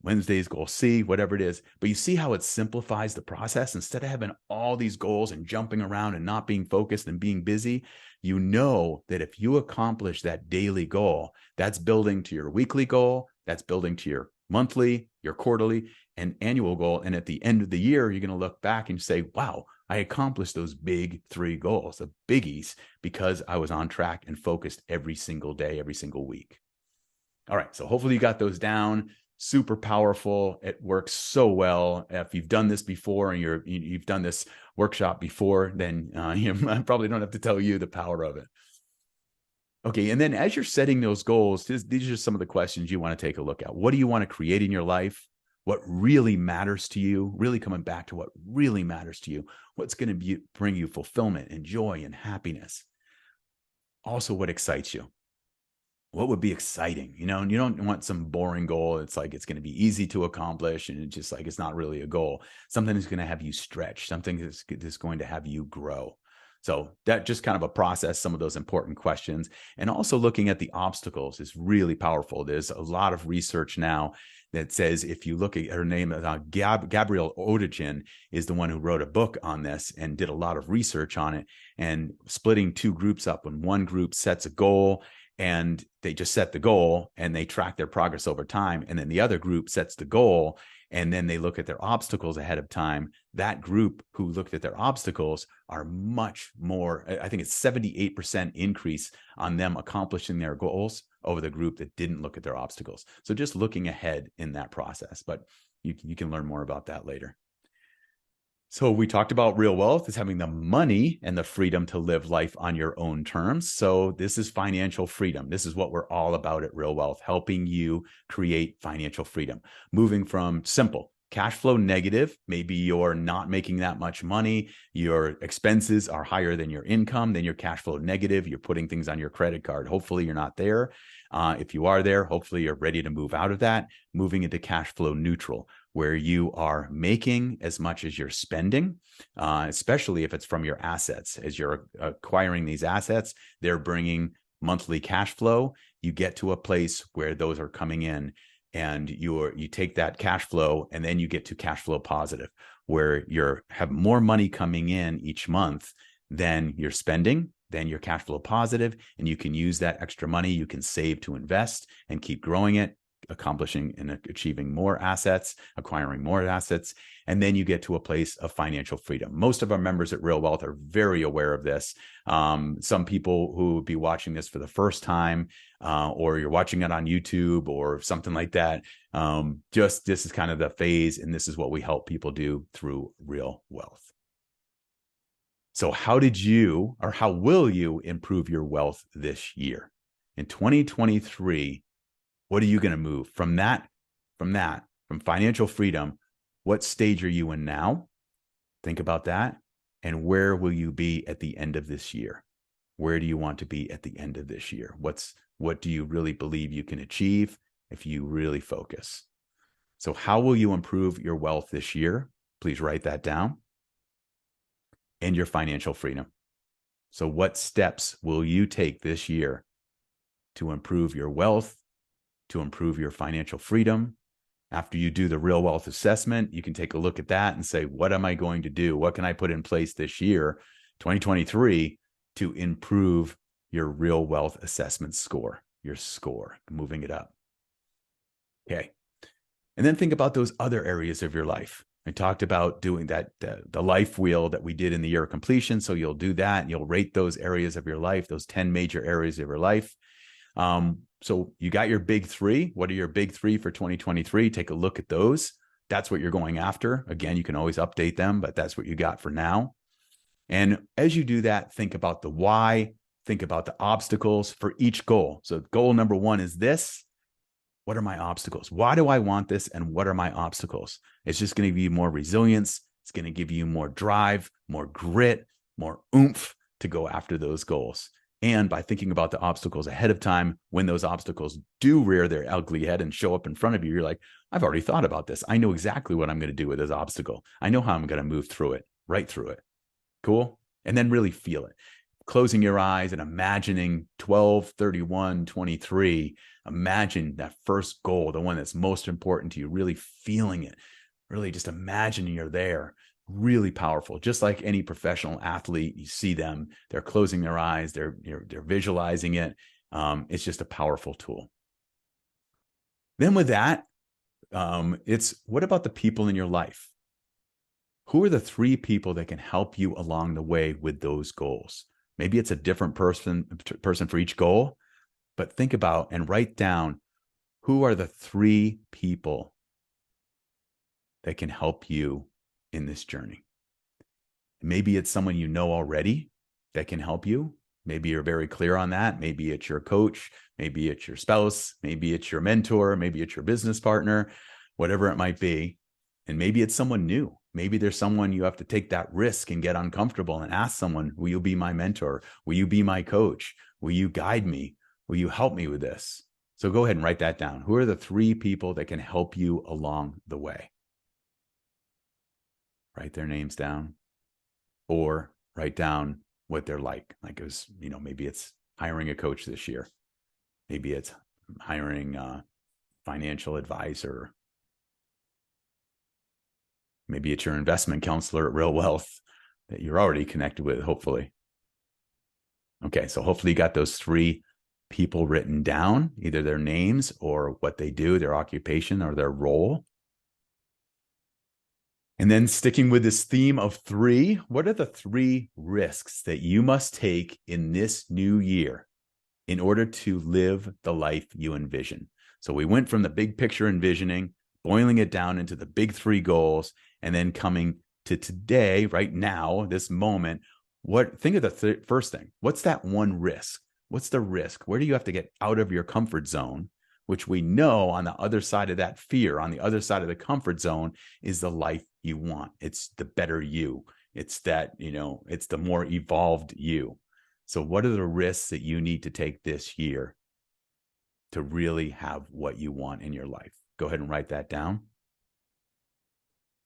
Wednesday's goal C, whatever it is. But you see how it simplifies the process. Instead of having all these goals and jumping around and not being focused and being busy, you know that if you accomplish that daily goal, that's building to your weekly goal, that's building to your monthly, your quarterly, and annual goal. And at the end of the year, you're going to look back and say, wow, I accomplished those big three goals, the biggies, because I was on track and focused every single day, every single week. All right. So hopefully you got those down. Super powerful. It works so well. If you've done this before and you've done this workshop before, then I probably don't have to tell you the power of it. Okay. And then as you're setting those goals, these are some of the questions you want to take a look at. What do you want to create in your life? what really matters to you, really coming back to what really matters to you, what's going to bring you fulfillment and joy and happiness. Also, what excites you. What would be exciting, and you don't want some boring goal. It's like, it's going to be easy to accomplish. And it's just like, it's not really a goal. Something that's going to have you stretch, something that's going to have you grow. So that just kind of a process, some of those important questions. And also looking at the obstacles is really powerful. There's a lot of research now that says, if you look at her name, Gabrielle Odekin is the one who wrote a book on this and did a lot of research on it, and splitting two groups up. When one group sets a goal and they just set the goal and they track their progress over time, and then the other group sets the goal and then they look at their obstacles ahead of time, that group who looked at their obstacles are much more, I think it's 78% increase on them accomplishing their goals over the group that didn't look at their obstacles. So just looking ahead in that process, but you can learn more about that later. So we talked about real wealth is having the money and the freedom to live life on your own terms. So this is financial freedom. This is what we're all about at Real Wealth, helping you create financial freedom. Moving from simple cash flow negative, maybe you're not making that much money, your expenses are higher than your income, then you're cash flow negative, you're putting things on your credit card. Hopefully you're not there. If you are there, hopefully you're ready to move out of that, moving into cash flow neutral, where you are making as much as you're spending, especially if it's from your assets. As you're acquiring these assets, they're bringing monthly cash flow. You get to a place where those are coming in, and you take that cash flow, and then you get to cash flow positive, where you have more money coming in each month than you're spending. Then you're cash flow positive, and you can use that extra money you can save to invest and keep growing it, accomplishing and achieving more assets, acquiring more assets, and then you get to a place of financial freedom. Most of our members at Real Wealth are very aware of this. Some people who would be watching this for the first time, or you're watching it on YouTube or something like that, just this is kind of the phase, and this is what we help people do through Real Wealth. So how will you improve your wealth this year? In 2023, what are you going to move from financial freedom? What stage are you in now? Think about that. And where will you be at the end of this year? Where do you want to be at the end of this year? What do you really believe you can achieve if you really focus? So how will you improve your wealth this year? Please write that down. And your financial freedom. So what steps will you take this year to improve your wealth, to improve your financial freedom? After you do the Real Wealth assessment, you can take a look at that and say, what am I going to do? What can I put in place this year, 2023, to improve your Real Wealth assessment score, your score, moving it up? Okay. And then think about those other areas of your life. I talked about doing that, the life wheel that we did in the year of completion. So you'll do that and you'll rate those areas of your life, those 10 major areas of your life. So you got your big three. What are your big three for 2023? Take a look at those. That's what you're going after. Again, you can always update them, but that's what you got for now. And as you do that, think about the why, think about the obstacles for each goal. So goal number one is this. What are my obstacles? Why do I want this? And what are my obstacles? It's just going to give you more resilience. It's going to give you more drive, more grit, more oomph to go after those goals. And by thinking about the obstacles ahead of time, when those obstacles do rear their ugly head and show up in front of you, you're like, I've already thought about this. I know exactly what I'm going to do with this obstacle. I know how I'm going to move through it, right through it. Cool. And then really feel it. Closing your eyes and imagining 12/31/23. Imagine that first goal, the one that's most important to you, really feeling it, really just imagining you're there. Really powerful. Just like any professional athlete, you see them, they're closing their eyes, they're visualizing it. It's just a powerful tool. Then with that, it's what about the people in your life? Who are the three people that can help you along the way with those goals? Maybe it's a different person for each goal, but think about and write down, who are the three people that can help you in this journey? Maybe it's someone you know already that can help you. Maybe you're very clear on that. Maybe it's your coach. Maybe it's your spouse. Maybe it's your mentor. Maybe it's your business partner. whatever it might be. And maybe it's someone new. Maybe there's someone you have to take that risk and get uncomfortable and ask someone, will you be my mentor? Will you be my coach? Will you guide me? Will you help me with this? So go ahead and write that down. Who are the 3 people that can help you along the way? Write their names down, or write down what they're like. Like it was, maybe it's hiring a coach this year. Maybe it's hiring a financial advisor. Maybe it's your investment counselor at RealWealth that you're already connected with, hopefully. Okay, so hopefully you got those 3 people written down, either their names or what they do, their occupation or their role. And then sticking with this theme of 3, what are the 3 risks that you must take in this new year in order to live the life you envision? So we went from the big picture envisioning, boiling it down into the big 3 goals, and then coming to today, right now, this moment. Think of the first thing. What's that one risk? What's the risk? Where do you have to get out of your comfort zone? Which we know on the other side of that fear, on the other side of the comfort zone, is the life you want. It's the better you. It's that, it's the more evolved you. So what are the risks that you need to take this year to really have what you want in your life? Go ahead and write that down.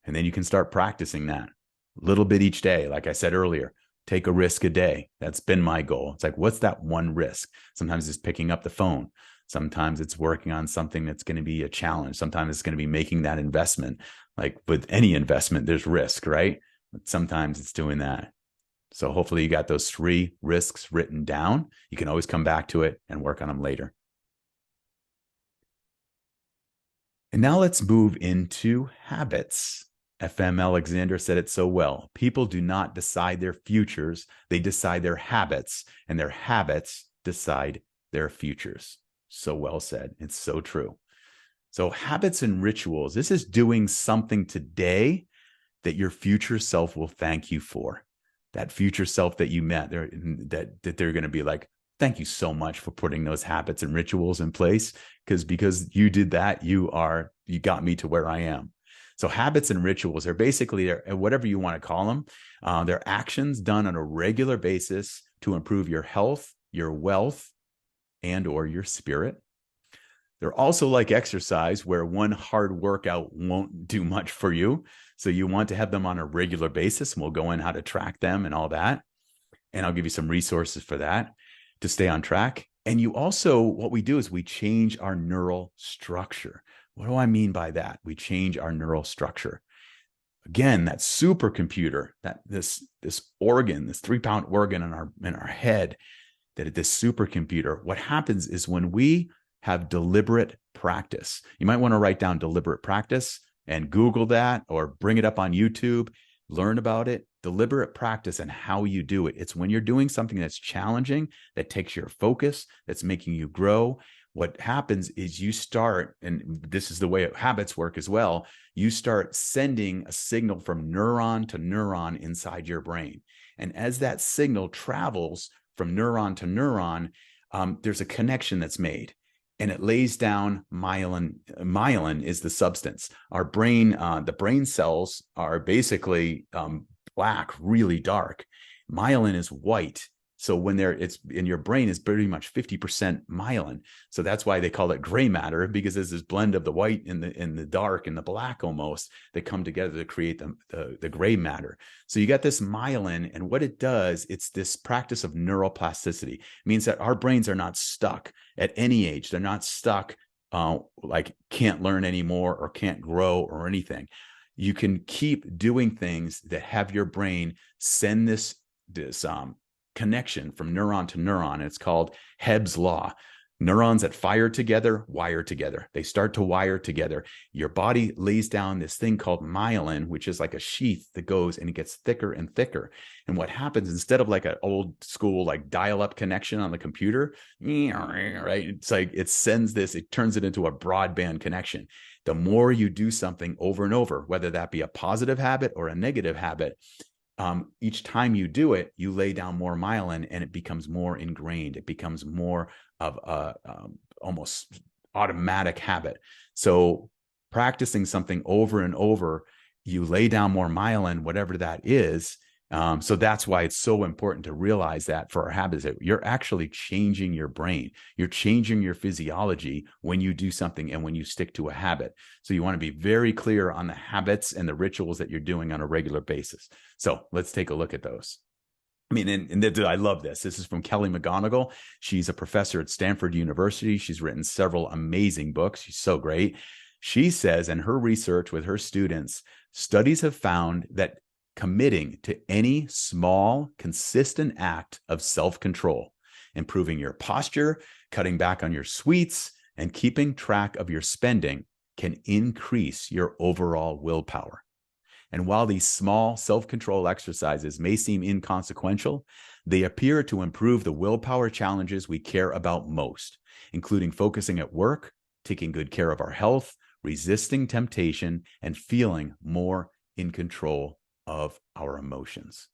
And then you can start practicing that a little bit each day. Like I said earlier, take a risk a day. That's been my goal. It's like, what's that one risk? Sometimes it's picking up the phone. Sometimes it's working on something that's going to be a challenge. Sometimes it's going to be making that investment. Like with any investment, there's risk, right? But sometimes it's doing that. So hopefully you got those 3 risks written down. You can always come back to it and work on them later. And now let's move into habits. FM Alexander said it so well. People do not decide their futures. They decide their habits, and their habits decide their futures. So well said. It's so true. So habits and rituals, this is doing something today that your future self will thank you for. That future self that you met, that they're going to be like, thank you so much for putting those habits and rituals in place, because you did that, you got me to where I am. So habits and rituals are basically, whatever you want to call them, they're actions done on a regular basis to improve your health, your wealth, and or your spirit. They're also like exercise, where one hard workout won't do much for you. So you want to have them on a regular basis, and we'll go in how to track them and all that. And I'll give you some resources for that to stay on track. And you also, what we do is we change our neural structure. What do I mean by that? We change our neural structure. Again, that supercomputer, that this organ, this 3-pound organ in our head, that this supercomputer, what happens is when we have deliberate practice, you might want to write down deliberate practice and Google that, or bring it up on YouTube, learn about it. Deliberate practice and how you do it. It's when you're doing something that's challenging, that takes your focus, that's making you grow. What happens is you start, and this is the way habits work as well, you start sending a signal from neuron to neuron inside your brain. And as that signal travels from neuron to neuron, there's a connection that's made. And it lays down myelin. Myelin is the substance. Our brain, the brain cells are basically black, really dark. Myelin is white. So when it's in your brain is pretty much 50% myelin. So that's why they call it gray matter, because there's this blend of the white and the dark and the black almost that come together to create the gray matter. So you got this myelin, and what it does, it's this practice of neuroplasticity. It means that our brains are not stuck at any age. They're not stuck like can't learn anymore or can't grow or anything. You can keep doing things that have your brain send this connection from neuron to neuron. It's called Hebb's law. Neurons that fire together, wire together. They start to wire together. Your body lays down this thing called myelin, which is like a sheath that goes and it gets thicker and thicker. And what happens, instead of like an old school, like dial-up connection on the computer, right? It's like it sends this, it turns it into a broadband connection. The more you do something over and over, whether that be a positive habit or a negative habit, each time you do it, you lay down more myelin and it becomes more ingrained. It becomes more of a almost automatic habit. So practicing something over and over, you lay down more myelin, whatever that is. So that's why it's so important to realize that for our habits, that you're actually changing your brain. You're changing your physiology when you do something and when you stick to a habit. So you want to be very clear on the habits and the rituals that you're doing on a regular basis. So let's take a look at those. I mean, and I love this. This is from Kelly McGonigal. She's a professor at Stanford University. She's written several amazing books. She's so great. She says in her research with her students, studies have found that committing to any small, consistent act of self-control, improving your posture, cutting back on your sweets, and keeping track of your spending can increase your overall willpower. And while these small self-control exercises may seem inconsequential, they appear to improve the willpower challenges we care about most, including focusing at work, taking good care of our health, resisting temptation, and feeling more in control of our emotions.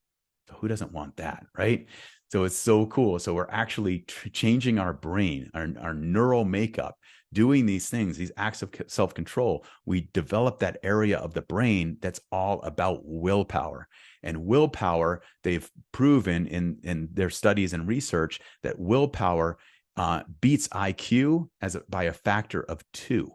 So who doesn't want that, right? So it's so cool. So we're actually changing our brain, our neural makeup, doing these things, these acts of self-control. We develop that area of the brain that's all about willpower. And willpower, they've proven in their studies and research that willpower beats IQ by a factor of 2.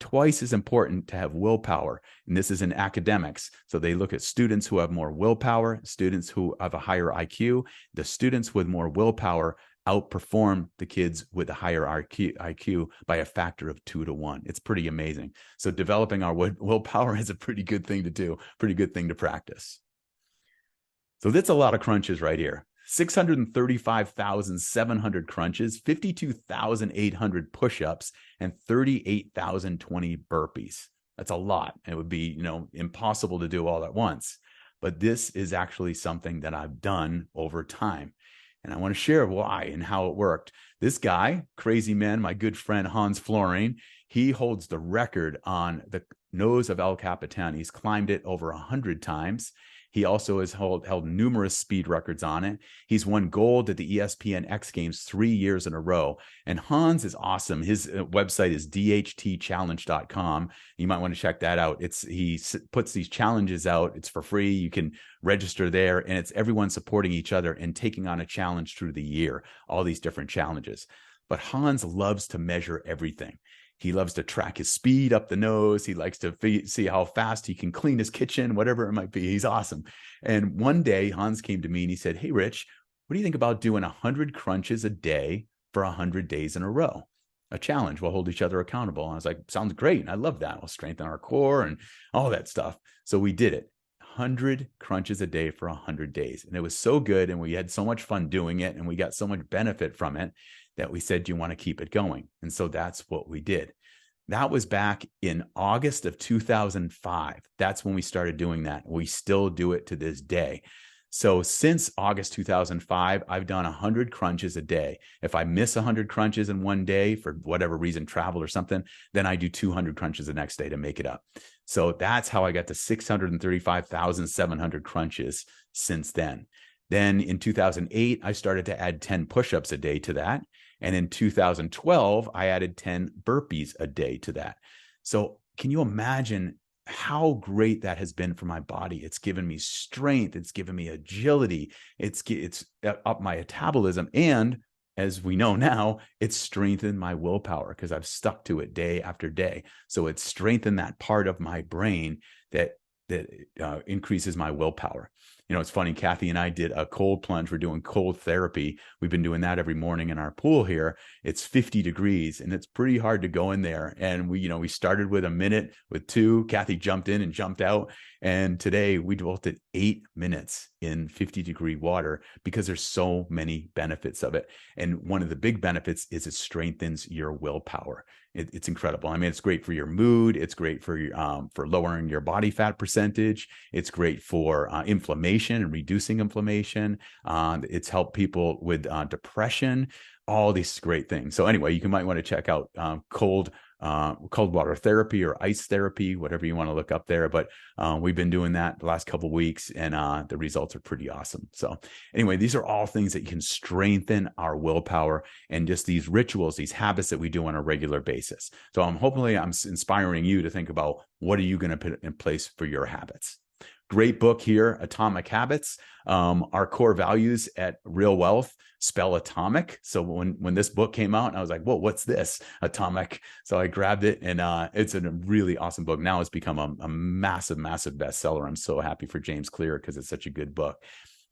Twice as important to have willpower. And this is in academics. So they look at students who have more willpower, students who have a higher IQ. The students with more willpower outperform the kids with a higher IQ by a factor of 2 to 1. It's pretty amazing. So developing our willpower is a pretty good thing to do, pretty good thing to practice. So that's a lot of crunches right here. 635,700 crunches, 52,800 push-ups, and 38,020 burpees. That's a lot. It would be, impossible to do all at once. But this is actually something that I've done over time. And I want to share why and how it worked. This guy, crazy man, my good friend Hans Florine, he holds the record on the nose of El Capitan. He's climbed it over 100 times. He also has held numerous speed records on it. He's won gold at the ESPN X Games 3 years in a row. And Hans is awesome. His website is dhtchallenge.com. You might want to check that out. He puts these challenges out. It's for free. You can register there, and it's everyone supporting each other and taking on a challenge through the year, all these different challenges. But Hans loves to measure everything. He loves to track his speed up the nose. He likes to see how fast he can clean his kitchen, whatever it might be. He's awesome. And one day, Hans came to me and he said, "Hey, Rich, what do you think about doing 100 crunches a day for 100 days in a row? A challenge. We'll hold each other accountable." And I was like, "Sounds great. I love that. We'll strengthen our core and all that stuff." So we did it. 100 crunches a day for 100 days. And it was so good. And we had so much fun doing it. And we got so much benefit from it that we said, "Do you want to keep it going?" And so that's what we did. That was back in August of 2005. That's when we started doing that. We still do it to this day. So since August 2005, I've done 100 crunches a day. If I miss 100 crunches in one day for whatever reason, travel or something, then I do 200 crunches the next day to make it up. So that's how I got to 635,700 crunches since then. Then in 2008, I started to add 10 push-ups a day to that. And in 2012, I added 10 burpees a day to that. So can you imagine how great that has been for my body? It's given me strength. It's given me agility. It's up my metabolism. And as we know now, it's strengthened my willpower because I've stuck to it day after day. So it's strengthened that part of my brain that increases my willpower. It's funny, Kathy and I did a cold plunge. We're doing cold therapy. We've been doing that every morning in our pool here. It's 50 degrees and it's pretty hard to go in there. And we started with a minute with 2. Kathy jumped in and jumped out. And today we devoted 8 minutes in 50-degree water because there's so many benefits of it. And one of the big benefits is it strengthens your willpower. It's incredible. I mean, it's great for your mood. It's great for lowering your body fat percentage. It's great for inflammation and reducing inflammation. It's helped people with depression, all these great things. So anyway, you might want to check out cold cold water therapy or ice therapy, whatever you want to look up there. But we've been doing that the last couple of weeks, and the results are pretty awesome. So anyway, these are all things that can strengthen our willpower, and just these rituals, these habits that we do on a regular basis. So hopefully I'm inspiring you to think about, what are you going to put in place for your habits? Great book here, Atomic Habits. Our core values at RealWealth spell atomic. So when this book came out, I was like, whoa, what's this? Atomic. So I grabbed it, and it's a really awesome book. Now it's become a massive, massive bestseller. I'm so happy for James Clear, because it's such a good book.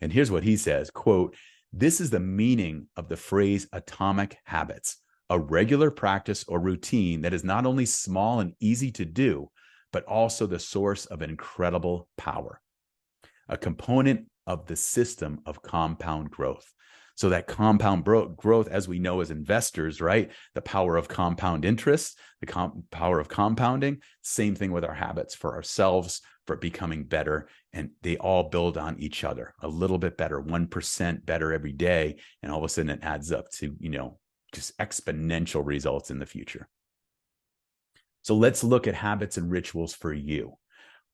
And here's what he says, quote, "This is the meaning of the phrase atomic habits, a regular practice or routine that is not only small and easy to do, but also the source of incredible power, a component of the system of compound growth." So that compound growth, as we know as investors, right? The power of compound interest, the power of compounding, same thing with our habits for ourselves, for becoming better. And they all build on each other a little bit better, 1% better every day. And all of a sudden it adds up to, just exponential results in the future. So let's look at habits and rituals for you.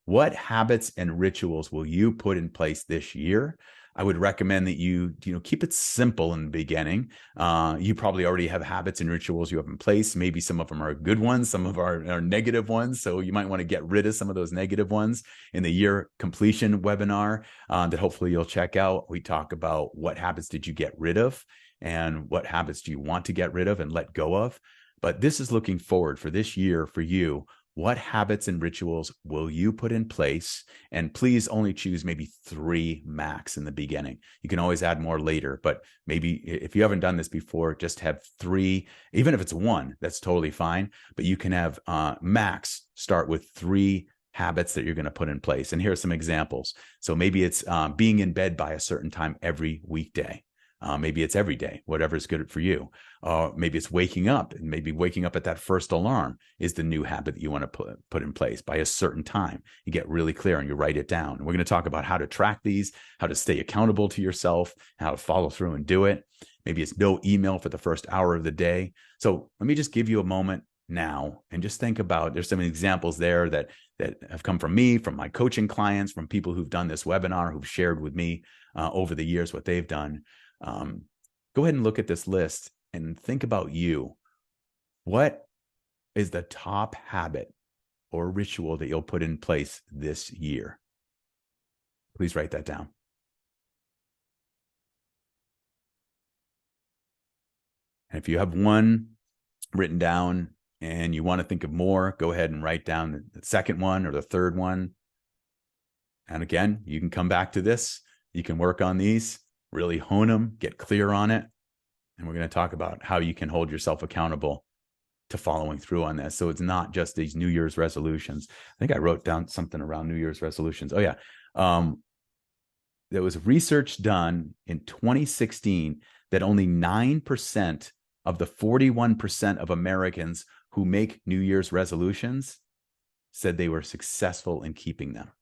What habits and rituals will you put in place this year? I would recommend that you keep it simple in the beginning. You probably already have habits and rituals you have in place. Maybe some of them are good ones, some of them are negative ones. So you might want to get rid of some of those negative ones. In the year completion webinar that hopefully you'll check out, we talk about what habits did you get rid of, and what habits do you want to get rid of and let go of. But this is looking forward for this year for you. What habits and rituals will you put in place? And please only choose maybe 3 max in the beginning. You can always add more later, but maybe if you haven't done this before, just have 3. Even if it's 1, that's totally fine. But you can have max start with 3 habits that you're going to put in place. And here are some examples. So maybe it's being in bed by a certain time every weekday. Maybe it's every day, whatever's good for you. Maybe it's waking up, and maybe waking up at that first alarm is the new habit that you want to put in place by a certain time. You get really clear and you write it down. And we're going to talk about how to track these, how to stay accountable to yourself, how to follow through and do it. Maybe it's no email for the first hour of the day. So let me just give you a moment now and just think about, there's some examples there that have come from me, from my coaching clients, from people who've done this webinar, who've shared with me over the years what they've done. Go ahead and look at this list and think about you. What is the top habit or ritual that you'll put in place this year? Please write that down. And if you have one written down and you want to think of more, go ahead and write down the second one or the third one. And again, you can come back to this. You can work on these, really hone them, get clear on it. And we're going to talk about how you can hold yourself accountable to following through on this. So it's not just these New Year's resolutions. I think I wrote down something around New Year's resolutions. Oh yeah. There was research done in 2016 that only 9% of the 41% of Americans who make New Year's resolutions said they were successful in keeping them.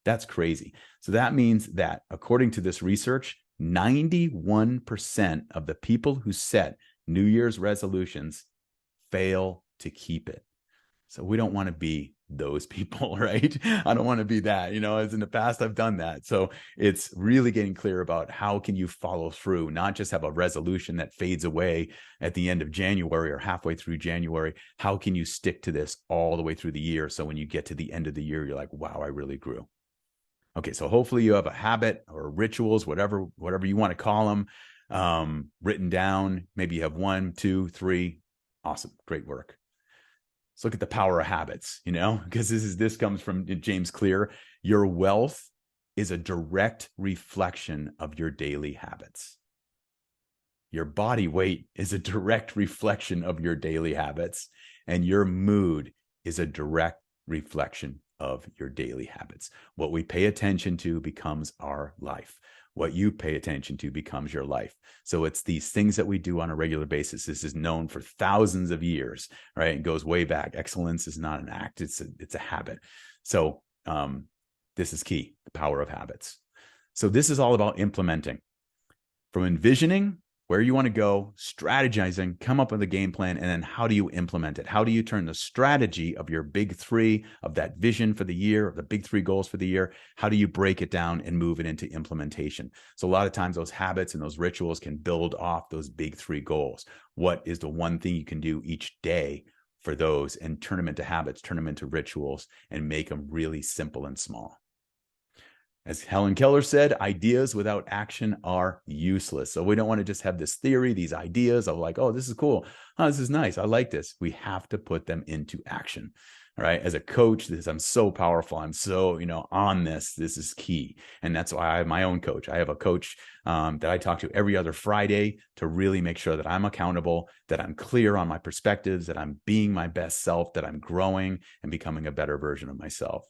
That's crazy. So that means that according to this research, 91% of the people who set New Year's resolutions fail to keep it. So we don't want to be those people, right? I don't want to be that, as in the past, I've done that. So it's really getting clear about how can you follow through, not just have a resolution that fades away at the end of January or halfway through January. How can you stick to this all the way through the year? So when you get to the end of the year, you're like, wow, I really grew. Okay, so hopefully you have a habit or rituals, whatever you want to call them, written down. Maybe you have 1, 2, 3. Awesome, great work. Let's look at the power of habits, because this comes from James Clear. Your wealth is a direct reflection of your daily habits. Your body weight is a direct reflection of your daily habits, and your mood is a direct reflection of your daily habits. What we pay attention to becomes our life. What you pay attention to becomes your life. So it's these things that we do on a regular basis. This is known for thousands of years, right? It goes way back. Excellence is not an act, it's a habit. So this is key, the power of habits. So this is all about implementing. From envisioning where you want to go, strategizing, come up with a game plan, and then how do you implement it? How do you turn the strategy of your big three, of that vision for the year, of the big three goals for the year, how do you break it down and move it into implementation? So a lot of times those habits and those rituals can build off those big three goals. What is the one thing you can do each day for those, and turn them into habits, turn them into rituals, and make them really simple and small? As Helen Keller said, ideas without action are useless. So we don't want to just have this theory, these ideas of like, oh, this is cool. Oh, this is nice. I like this. We have to put them into action. All right. As a coach, I'm so powerful. I'm so, on this. This is key. And that's why I have my own coach. I have a coach that I talk to every other Friday to really make sure that I'm accountable, that I'm clear on my perspectives, that I'm being my best self, that I'm growing and becoming a better version of myself.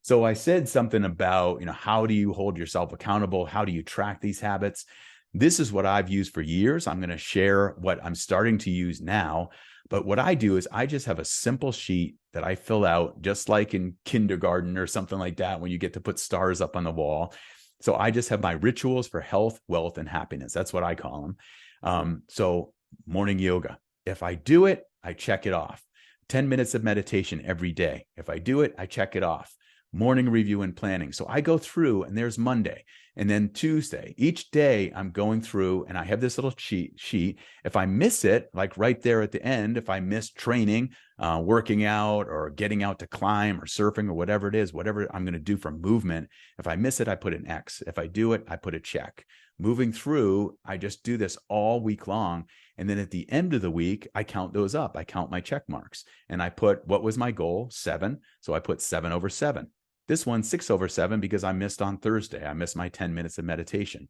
So I said something about, how do you hold yourself accountable? How do you track these habits? This is what I've used for years. I'm going to share what I'm starting to use now. But what I do is I just have a simple sheet that I fill out, just like in kindergarten or something like that, when you get to put stars up on the wall. So I just have my rituals for health, wealth, and happiness. That's what I call them. So morning yoga. If I do it, I check it off. 10 minutes of meditation every day. If I do it, I check it off. Morning review and planning. So I go through, and there's Monday and then Tuesday. Each day I'm going through and I have this little sheet. If I miss it, like right there at the end, if I miss training, working out or getting out to climb or surfing or whatever it is, whatever I'm going to do for movement, if I miss it, I put an X. If I do it, I put a check. Moving through, I just do this all week long. And then at the end of the week, I count those up. I count my check marks and I put, what was my goal? 7. So I put 7 over 7. This one, 6 over 7, because I missed on Thursday. I missed my 10 minutes of meditation,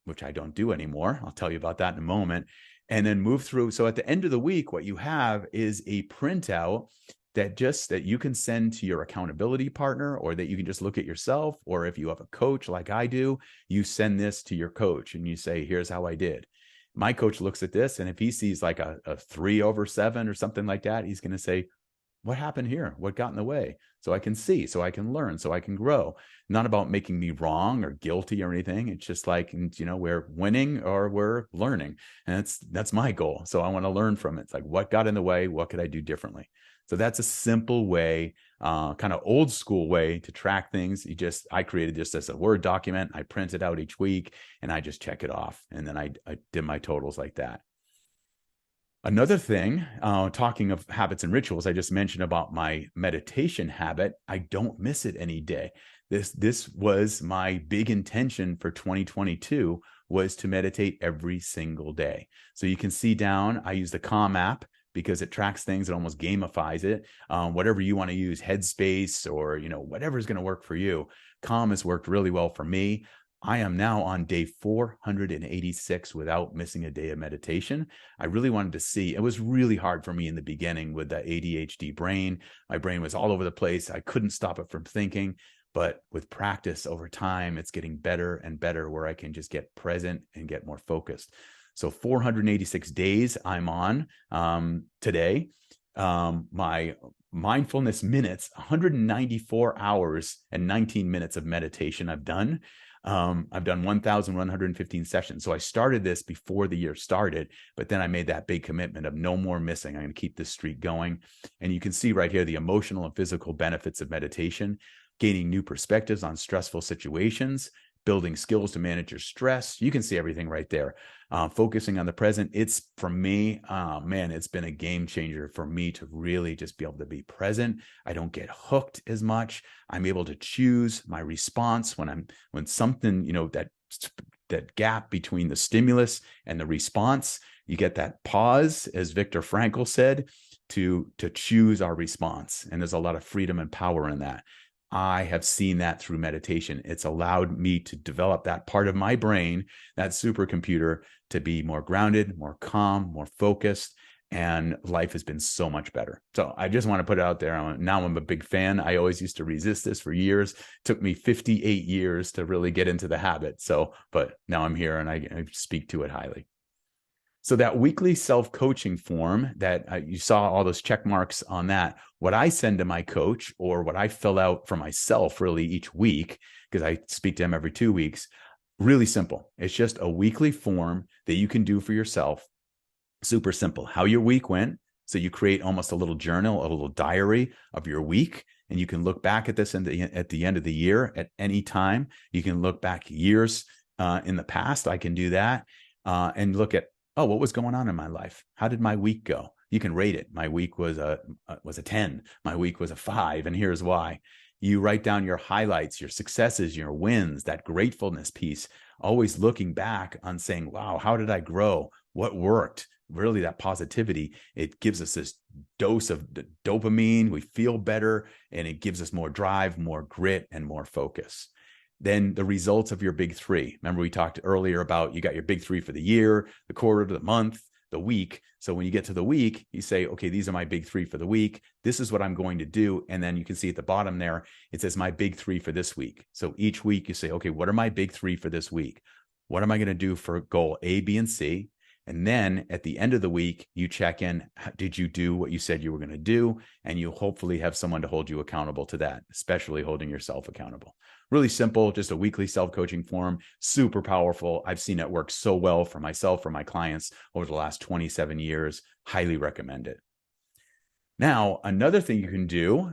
which I don't do anymore. I'll tell you about that in a moment. And then move through. So at the end of the week, what you have is a printout that you can send to your accountability partner, or that you can just look at yourself. Or if you have a coach like I do, you send this to your coach and you say, here's how I did. My coach looks at this, and if he sees like a 3 over 7 or something like that, he's going to say, what happened here? What got in the way? So I can see, so I can learn, so I can grow. Not about making me wrong or guilty or anything. It's just like, we're winning or we're learning. And that's my goal. So I want to learn from it. It's like, what got in the way? What could I do differently? So that's a simple way, kind of old school way to track things. I created this as a Word document. I print it out each week and I just check it off. And then I did my totals like that. Another thing, talking of habits and rituals, I just mentioned about my meditation habit. I don't miss it any day. This was my big intention for 2022, was to meditate every single day. So you can see down, I use the Calm app because it tracks things. It almost gamifies it. Whatever you want to use, Headspace or, whatever is going to work for you. Calm has worked really well for me. I am now on day 486 without missing a day of meditation. I really wanted to see. It was really hard for me in the beginning with the ADHD brain. My brain was all over the place. I couldn't stop it from thinking. But with practice over time, it's getting better and better, where I can just get present and get more focused. So 486 days I'm on today. My mindfulness minutes, 194 hours and 19 minutes of meditation I've done. I've done 1,115 sessions. So I started this before the year started, but then I made that big commitment of no more missing. I'm going to keep this streak going. And you can see right here the emotional and physical benefits of meditation, gaining new perspectives on stressful situations, building skills to manage your stress. You can see everything right there. Focusing on the present. It's, for me, it's been a game changer for me to really just be able to be present. I don't get hooked as much. I'm able to choose my response when something, that gap between the stimulus and the response, you get that pause, as Viktor Frankl said, to choose our response. And there's a lot of freedom and power in that. I have seen that through meditation. It's allowed me to develop that part of my brain, that supercomputer, to be more grounded, more calm, more focused, and life has been so much better. So I just want to put it out there. Now I'm a big fan. I always used to resist this for years. It took me 58 years to really get into the habit. But now I'm here and I speak to it highly. So that weekly self-coaching form that you saw all those check marks on that, what I send to my coach, or what I fill out for myself really each week, because I speak to him every 2 weeks, Really simple. It's just a weekly form that you can do for yourself. Super simple. How your week went. So you create almost a little journal, a little diary of your week, and you can look back at this at the end of the year at any time. You can look back years in the past. I can do that and look at, oh, what was going on in my life? How did my week go? You can rate it. My week was a 10. My week was a 5, and here's why. You write down your highlights, your successes, your wins, that gratefulness piece, always looking back on saying, wow, how did I grow? What worked? Really, that positivity, it gives us this dose of dopamine. We feel better, and it gives us more drive, more grit, and more focus. Then the results of your big 3. Remember, we talked earlier about you got your big 3 for the year, the quarter, the month, the week. So when you get to the week, you say, okay, these are my big 3 for the week. This is what I'm going to do. And then you can see at the bottom there, it says my big 3 for this week. So each week you say, okay, what are my big 3 for this week? What am I going to do for goal A, B, and C? And then at the end of the week, you check in, did you do what you said you were going to do? And you hopefully have someone to hold you accountable to that, especially holding yourself accountable. Really simple, just a weekly self-coaching form, super powerful. I've seen it work so well for myself, for my clients over the last 27 years. Highly recommend it. Now, another thing you can do,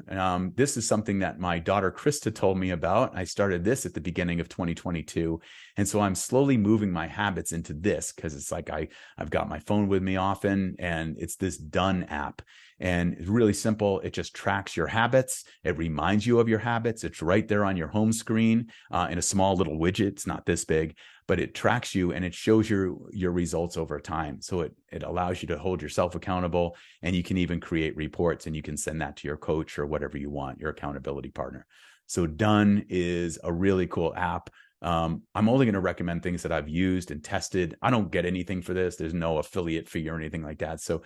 this is something that my daughter Krista told me about. I started this at the beginning of 2022. And so I'm slowly moving my habits into this because it's like I've got my phone with me often, and it's this Done app. And it's really simple. It just tracks your habits. It reminds you of your habits. It's right there on your home screen in a small little widget. It's not this big, but it tracks you and it shows your results over time. So it allows you to hold yourself accountable, and you can even create reports, and you can send that to your coach or whatever you want, your accountability partner. So Done is a really cool app. I'm only going to recommend things that I've used and tested. I don't get anything for this. There's no affiliate fee or anything like that. So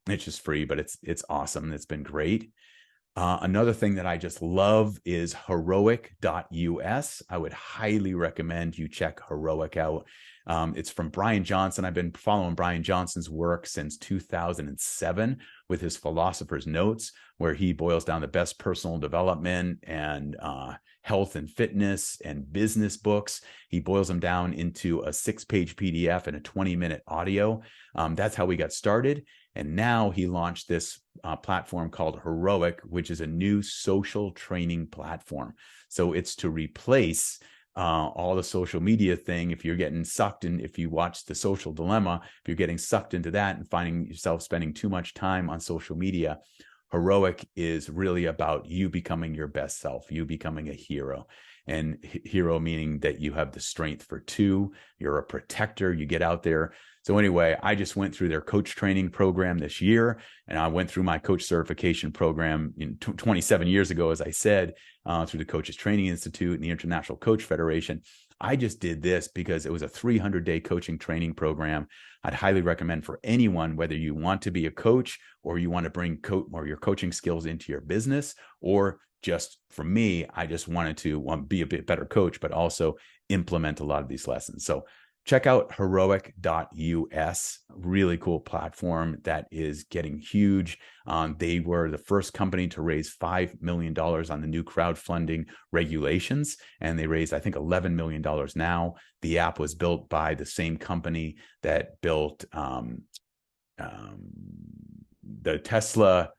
it's just free, but it's awesome. It's been great. Another thing that I just love is heroic.us. I would highly recommend you check Heroic out. It's from Brian Johnson. I've been following Brian Johnson's work since 2007 with his Philosopher's Notes, where he boils down the best personal development and health and fitness and business books. He boils them down into a 6-page PDF and a 20-minute audio. That's how we got started. And now he launched this platform called Heroic, which is a new social training platform. So it's to replace all the social media thing. If you're getting sucked in, if you watch The Social Dilemma, if you're getting sucked into that and finding yourself spending too much time on social media, Heroic is really about you becoming your best self, you becoming a hero. And hero meaning that you have the strength for 2, you're a protector, you get out there. So anyway, I just went through their coach training program this year, and I went through my coach certification program 27 years ago, as I said, through the Coaches Training Institute and the International Coach Federation. I just did this because it was a 300-day coaching training program. I'd highly recommend for anyone, whether you want to be a coach or you want to bring your coaching skills into your business, or just for me, I just wanted to be a bit better coach, but also implement a lot of these lessons. So check out heroic.us, really cool platform that is getting huge. They were the first company to raise $5 million on the new crowdfunding regulations, and they raised, I think, $11 million now. The app was built by the same company that built the Tesla,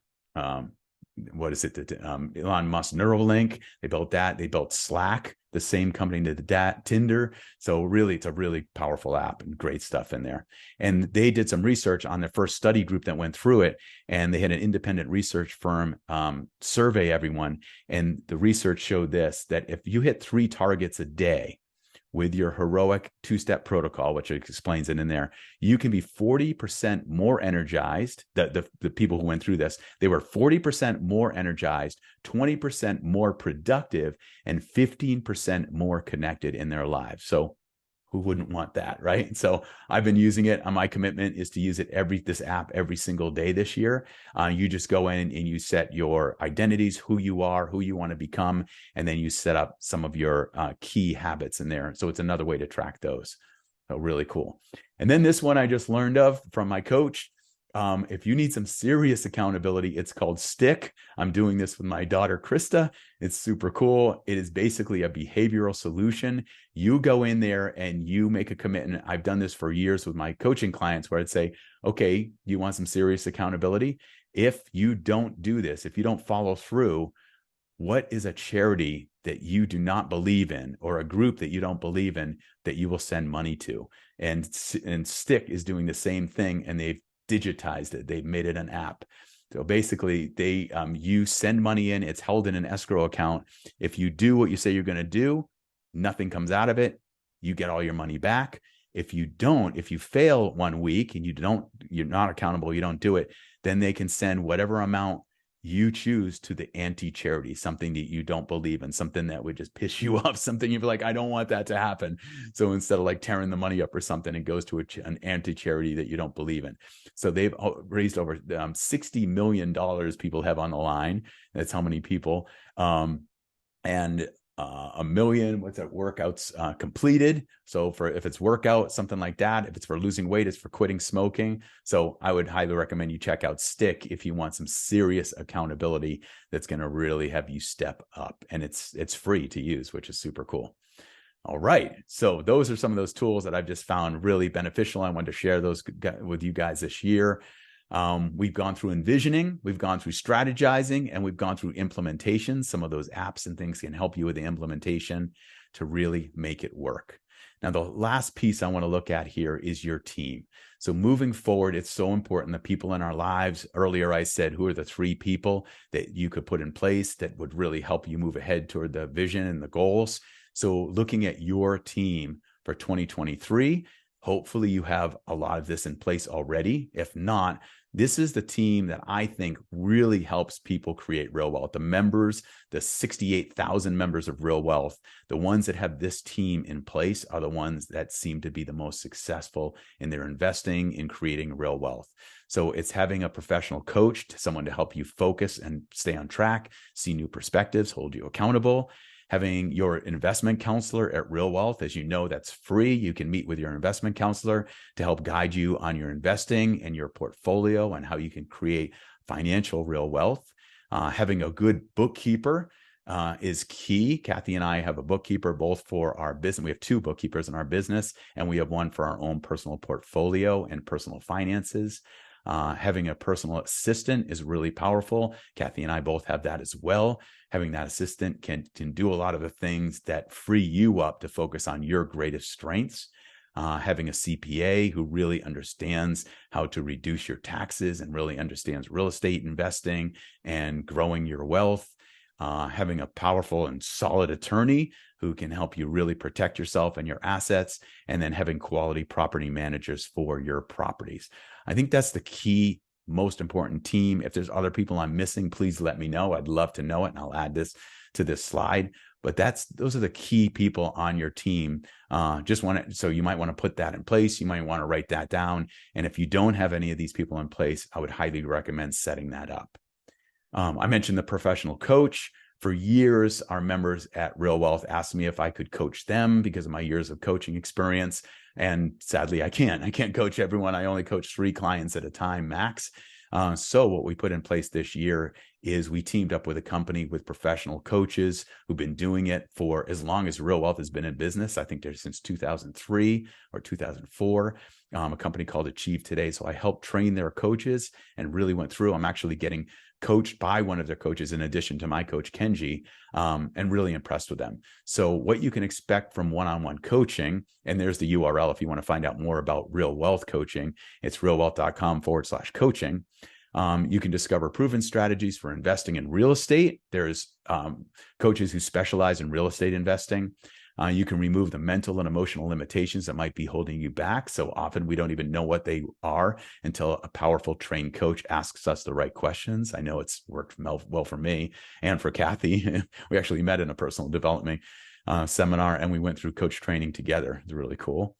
what is it? Elon Musk Neuralink. They built that. They built Slack, the same company that did that, Tinder. So really, it's a really powerful app and great stuff in there. And they did some research on their first study group that went through it. And they had an independent research firm survey everyone. And the research showed this, that if you hit 3 targets a day with your Heroic 2-step protocol, which explains it in there, you can be 40% more energized. The people who went through this, they were 40% more energized, 20% more productive, and 15% more connected in their lives. So who wouldn't want that, right? So I've been using it. My commitment is to use it this app every single day this year. You just go in and you set your identities, who you are, who you want to become, and then you set up some of your key habits in there. So it's another way to track those. So really cool. And then this one I just learned of from my coach. If you need some serious accountability, it's called Stick. I'm doing this with my daughter, Krista. It's super cool. It is basically a behavioral solution. You go in there and you make a commitment. I've done this for years with my coaching clients where I'd say, okay, you want some serious accountability? If you don't do this, if you don't follow through, what is a charity that you do not believe in, or a group that you don't believe in, that you will send money to? And Stick is doing the same thing, and they've digitized it. They've made it an app. So basically, you send money in, it's held in an escrow account. If you do what you say you're going to do, nothing comes out of it. You get all your money back. If you don't, if you fail 1 week and you're not accountable, you don't do it, then they can send whatever amount you choose to the anti-charity, something that you don't believe in, something that would just piss you off, something you'd be like, I don't want that to happen. So instead of like tearing the money up or something, it goes to an anti-charity that you don't believe in. So they've raised over $60 million people have on the line. That's how many people. And 1 million, workouts completed. So if it's workout, something like that, if it's for losing weight, it's for quitting smoking. So I would highly recommend you check out Stick if you want some serious accountability that's going to really have you step up. And it's free to use, which is super cool. All right. So those are some of those tools that I've just found really beneficial. I wanted to share those with you guys this year. We've gone through envisioning, we've gone through strategizing, and we've gone through implementation. Some of those apps and things can help you with the implementation to really make it work. Now, the last piece I want to look at here is your team. So moving forward, it's so important, the people in our lives. Earlier, I said, who are the 3 people that you could put in place that would really help you move ahead toward the vision and the goals. So looking at your team for 2023, hopefully you have a lot of this in place already. If not, this is the team that I think really helps people create real wealth. The members, the 68,000 members of RealWealth, the ones that have this team in place are the ones that seem to be the most successful in their investing, in creating real wealth. So it's having a professional coach, someone to help you focus and stay on track, see new perspectives, hold you accountable. Having your investment counselor at RealWealth, as you know, that's free. You can meet with your investment counselor to help guide you on your investing and your portfolio and how you can create financial real wealth. Having a good bookkeeper is key. Kathy and I have a bookkeeper both for our business. We have 2 bookkeepers in our business, and we have one for our own personal portfolio and personal finances. Having a personal assistant is really powerful. Kathy and I both have that as well. Having that assistant can do a lot of the things that free you up to focus on your greatest strengths. Having a CPA who really understands how to reduce your taxes and really understands real estate investing and growing your wealth. Having a powerful and solid attorney who can help you really protect yourself and your assets, and then having quality property managers for your properties. I think that's the key, most important team. If there's other people I'm missing, please let me know. I'd love to know it, and I'll add this to this slide. But those are the key people on your team. So you might want to put that in place. You might want to write that down. And if you don't have any of these people in place, I would highly recommend setting that up. I mentioned the professional coach. For years, our members at RealWealth asked me if I could coach them because of my years of coaching experience. And sadly, I can't. I can't coach everyone. I only coach 3 clients at a time max. So what we put in place this year is we teamed up with a company with professional coaches who've been doing it for as long as RealWealth has been in business. I think they're since 2003 or 2004, a company called Achieve Today. So I helped train their coaches and really went through. I'm actually getting coached by one of their coaches in addition to my coach, Kenji, and really impressed with them. So what you can expect from one-on-one coaching, and there's the URL if you want to find out more about Real Wealth coaching, it's realwealth.com/coaching. You can discover proven strategies for investing in real estate. There's coaches who specialize in real estate investing. You can remove the mental and emotional limitations that might be holding you back. So often we don't even know what they are until a powerful trained coach asks us the right questions. I know it's worked well for me and for Kathy. We actually met in a personal development seminar, and we went through coach training together. It's really cool.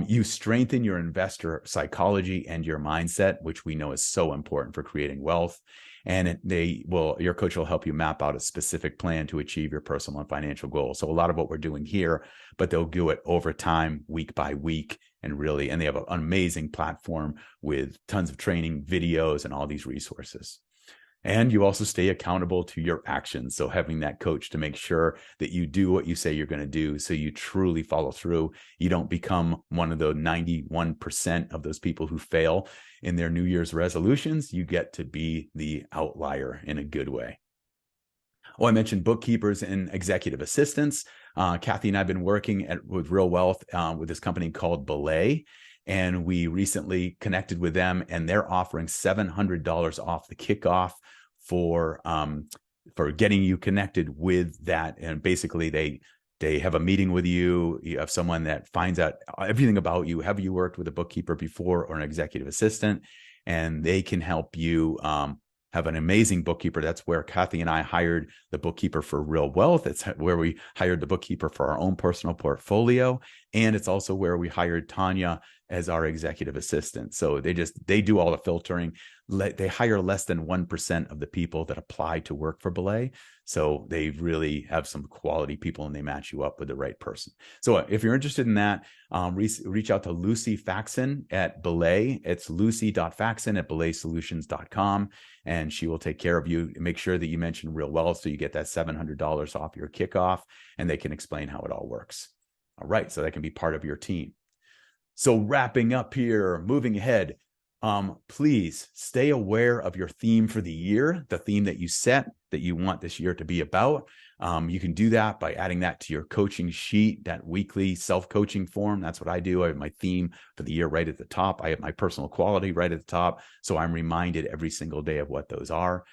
You strengthen your investor psychology and your mindset, which we know is so important for creating wealth. And your coach will help you map out a specific plan to achieve your personal and financial goals. So a lot of what we're doing here, but they'll do it over time, week by week, and they have an amazing platform with tons of training videos and all these resources. And you also stay accountable to your actions. So having that coach to make sure that you do what you say you're going to do, so you truly follow through. You don't become one of the 91% of those people who fail in their New Year's resolutions. You get to be the outlier in a good way. Oh, I mentioned bookkeepers and executive assistants. Kathy and I have been working with RealWealth with this company called Belay. And we recently connected with them, and they're offering $700 off the kickoff for getting you connected with that. And basically, they have a meeting with you. You have someone that finds out everything about you. Have you worked with a bookkeeper before or an executive assistant? And they can help you have an amazing bookkeeper. That's where Kathy and I hired the bookkeeper for RealWealth. It's where we hired the bookkeeper for our own personal portfolio. And it's also where we hired Tanya as our executive assistant. So they do all the filtering. They hire less than 1% of the people that apply to work for Belay. So they really have some quality people, and they match you up with the right person. So if you're interested in that, reach out to Lucy Faxon at Belay. It's lucy.faxon@belaysolutions.com, and she will take care of you. Make sure that you mention RealWealth so you get that $700 off your kickoff, and they can explain how it all works. All right, so that can be part of your team. So wrapping up here, moving ahead, please stay aware of your theme for the year, the theme that you set that you want this year to be about. You can do that by adding that to your coaching sheet, that weekly self-coaching form. That's what I do. I have my theme for the year right at the top. I have my personal quality right at the top. So I'm reminded every single day of what those are.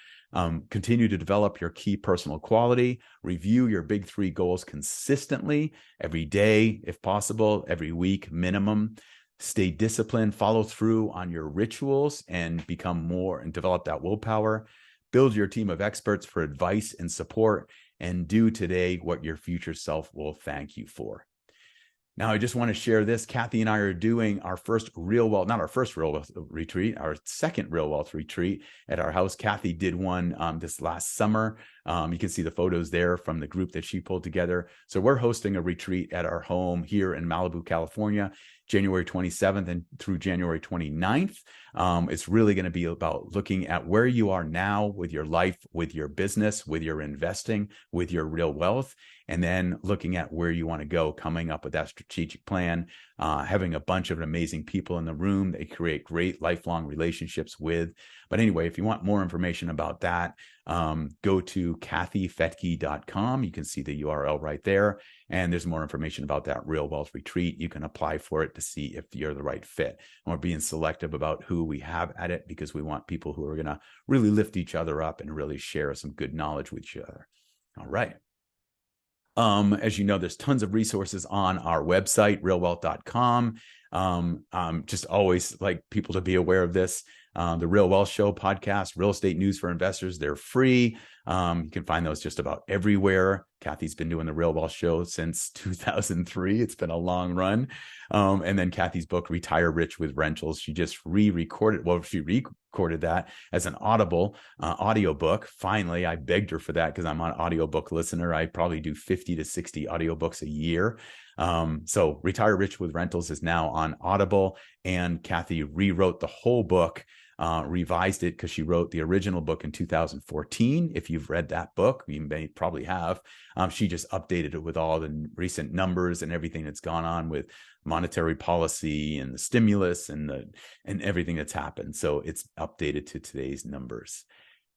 Continue to develop your key personal quality. Review your big 3 goals consistently every day, if possible, every week minimum. Stay disciplined, follow through on your rituals, and become more and develop that willpower. Build your team of experts for advice and support, and do today what your future self will thank you for. Now, I just want to share this. Kathy and I are doing our first RealWealth, not our first RealWealth retreat, our second RealWealth retreat at our house. Kathy did one this last summer. You can see the photos there from the group that she pulled together. So we're hosting a retreat at our home here in Malibu, California, January 27th and through January 29th. It's really going to be about looking at where you are now with your life, with your business, with your investing, with your real wealth, and then looking at where you want to go, coming up with that strategic plan, having a bunch of amazing people in the room that create great lifelong relationships with. But anyway, if you want more information about that, go to kathyfettke.com. You can see the URL right there. And there's more information about that Real Wealth Retreat. You can apply for it to see if you're the right fit. And we're being selective about who we have at it because we want people who are going to really lift each other up and really share some good knowledge with each other. All right. As you know, there's tons of resources on our website, realwealth.com. Just always like people to be aware of this. The Real Wealth Show podcast, real estate news for investors, they're free. You can find those just about everywhere. Kathy's been doing the Real Wealth Show since 2003. It's been a long run. And then Kathy's book, Retire Rich with Rentals, she just re-recorded. Well, she recorded that as an Audible audiobook. Finally, I begged her for that because I'm an audiobook listener. I probably do 50 to 60 audiobooks a year. So Retire Rich with Rentals is now on Audible, and Kathy rewrote the whole book, revised it because she wrote the original book in 2014. If you've read that book, you may probably have. She just updated it with all the recent numbers and everything that's gone on with monetary policy and the stimulus and everything that's happened. So it's updated to today's numbers.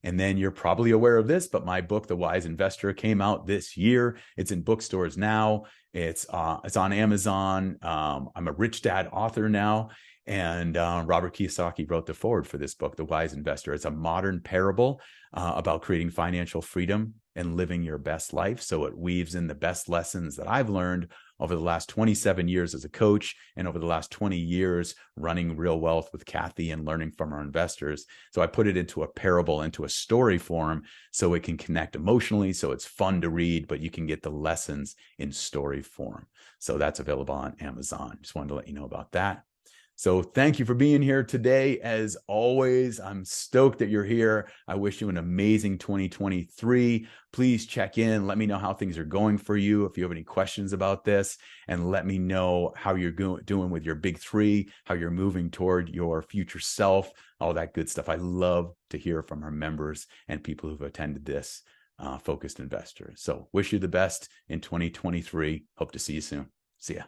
And then you're probably aware of this, but my book, The Wise Investor, came out this year. It's in bookstores now. It's on Amazon. I'm a rich dad author now. And Robert Kiyosaki wrote the foreword for this book, The Wise Investor. It's a modern parable about creating financial freedom and living your best life. So it weaves in the best lessons that I've learned over the last 27 years as a coach and over the last 20 years running Real Wealth with Kathy and learning from our investors. So I put it into a parable, into a story form, so it can connect emotionally, so it's fun to read, but you can get the lessons in story form. So that's available on Amazon. Just wanted to let you know about that. So thank you for being here today. As always, I'm stoked that you're here. I wish you an amazing 2023. Please check in. Let me know how things are going for you. If you have any questions about this, and let me know how you're doing with your big three, how you're moving toward your future self, all that good stuff. I love to hear from our members and people who've attended this Focused Investor. So wish you the best in 2023. Hope to see you soon. See ya.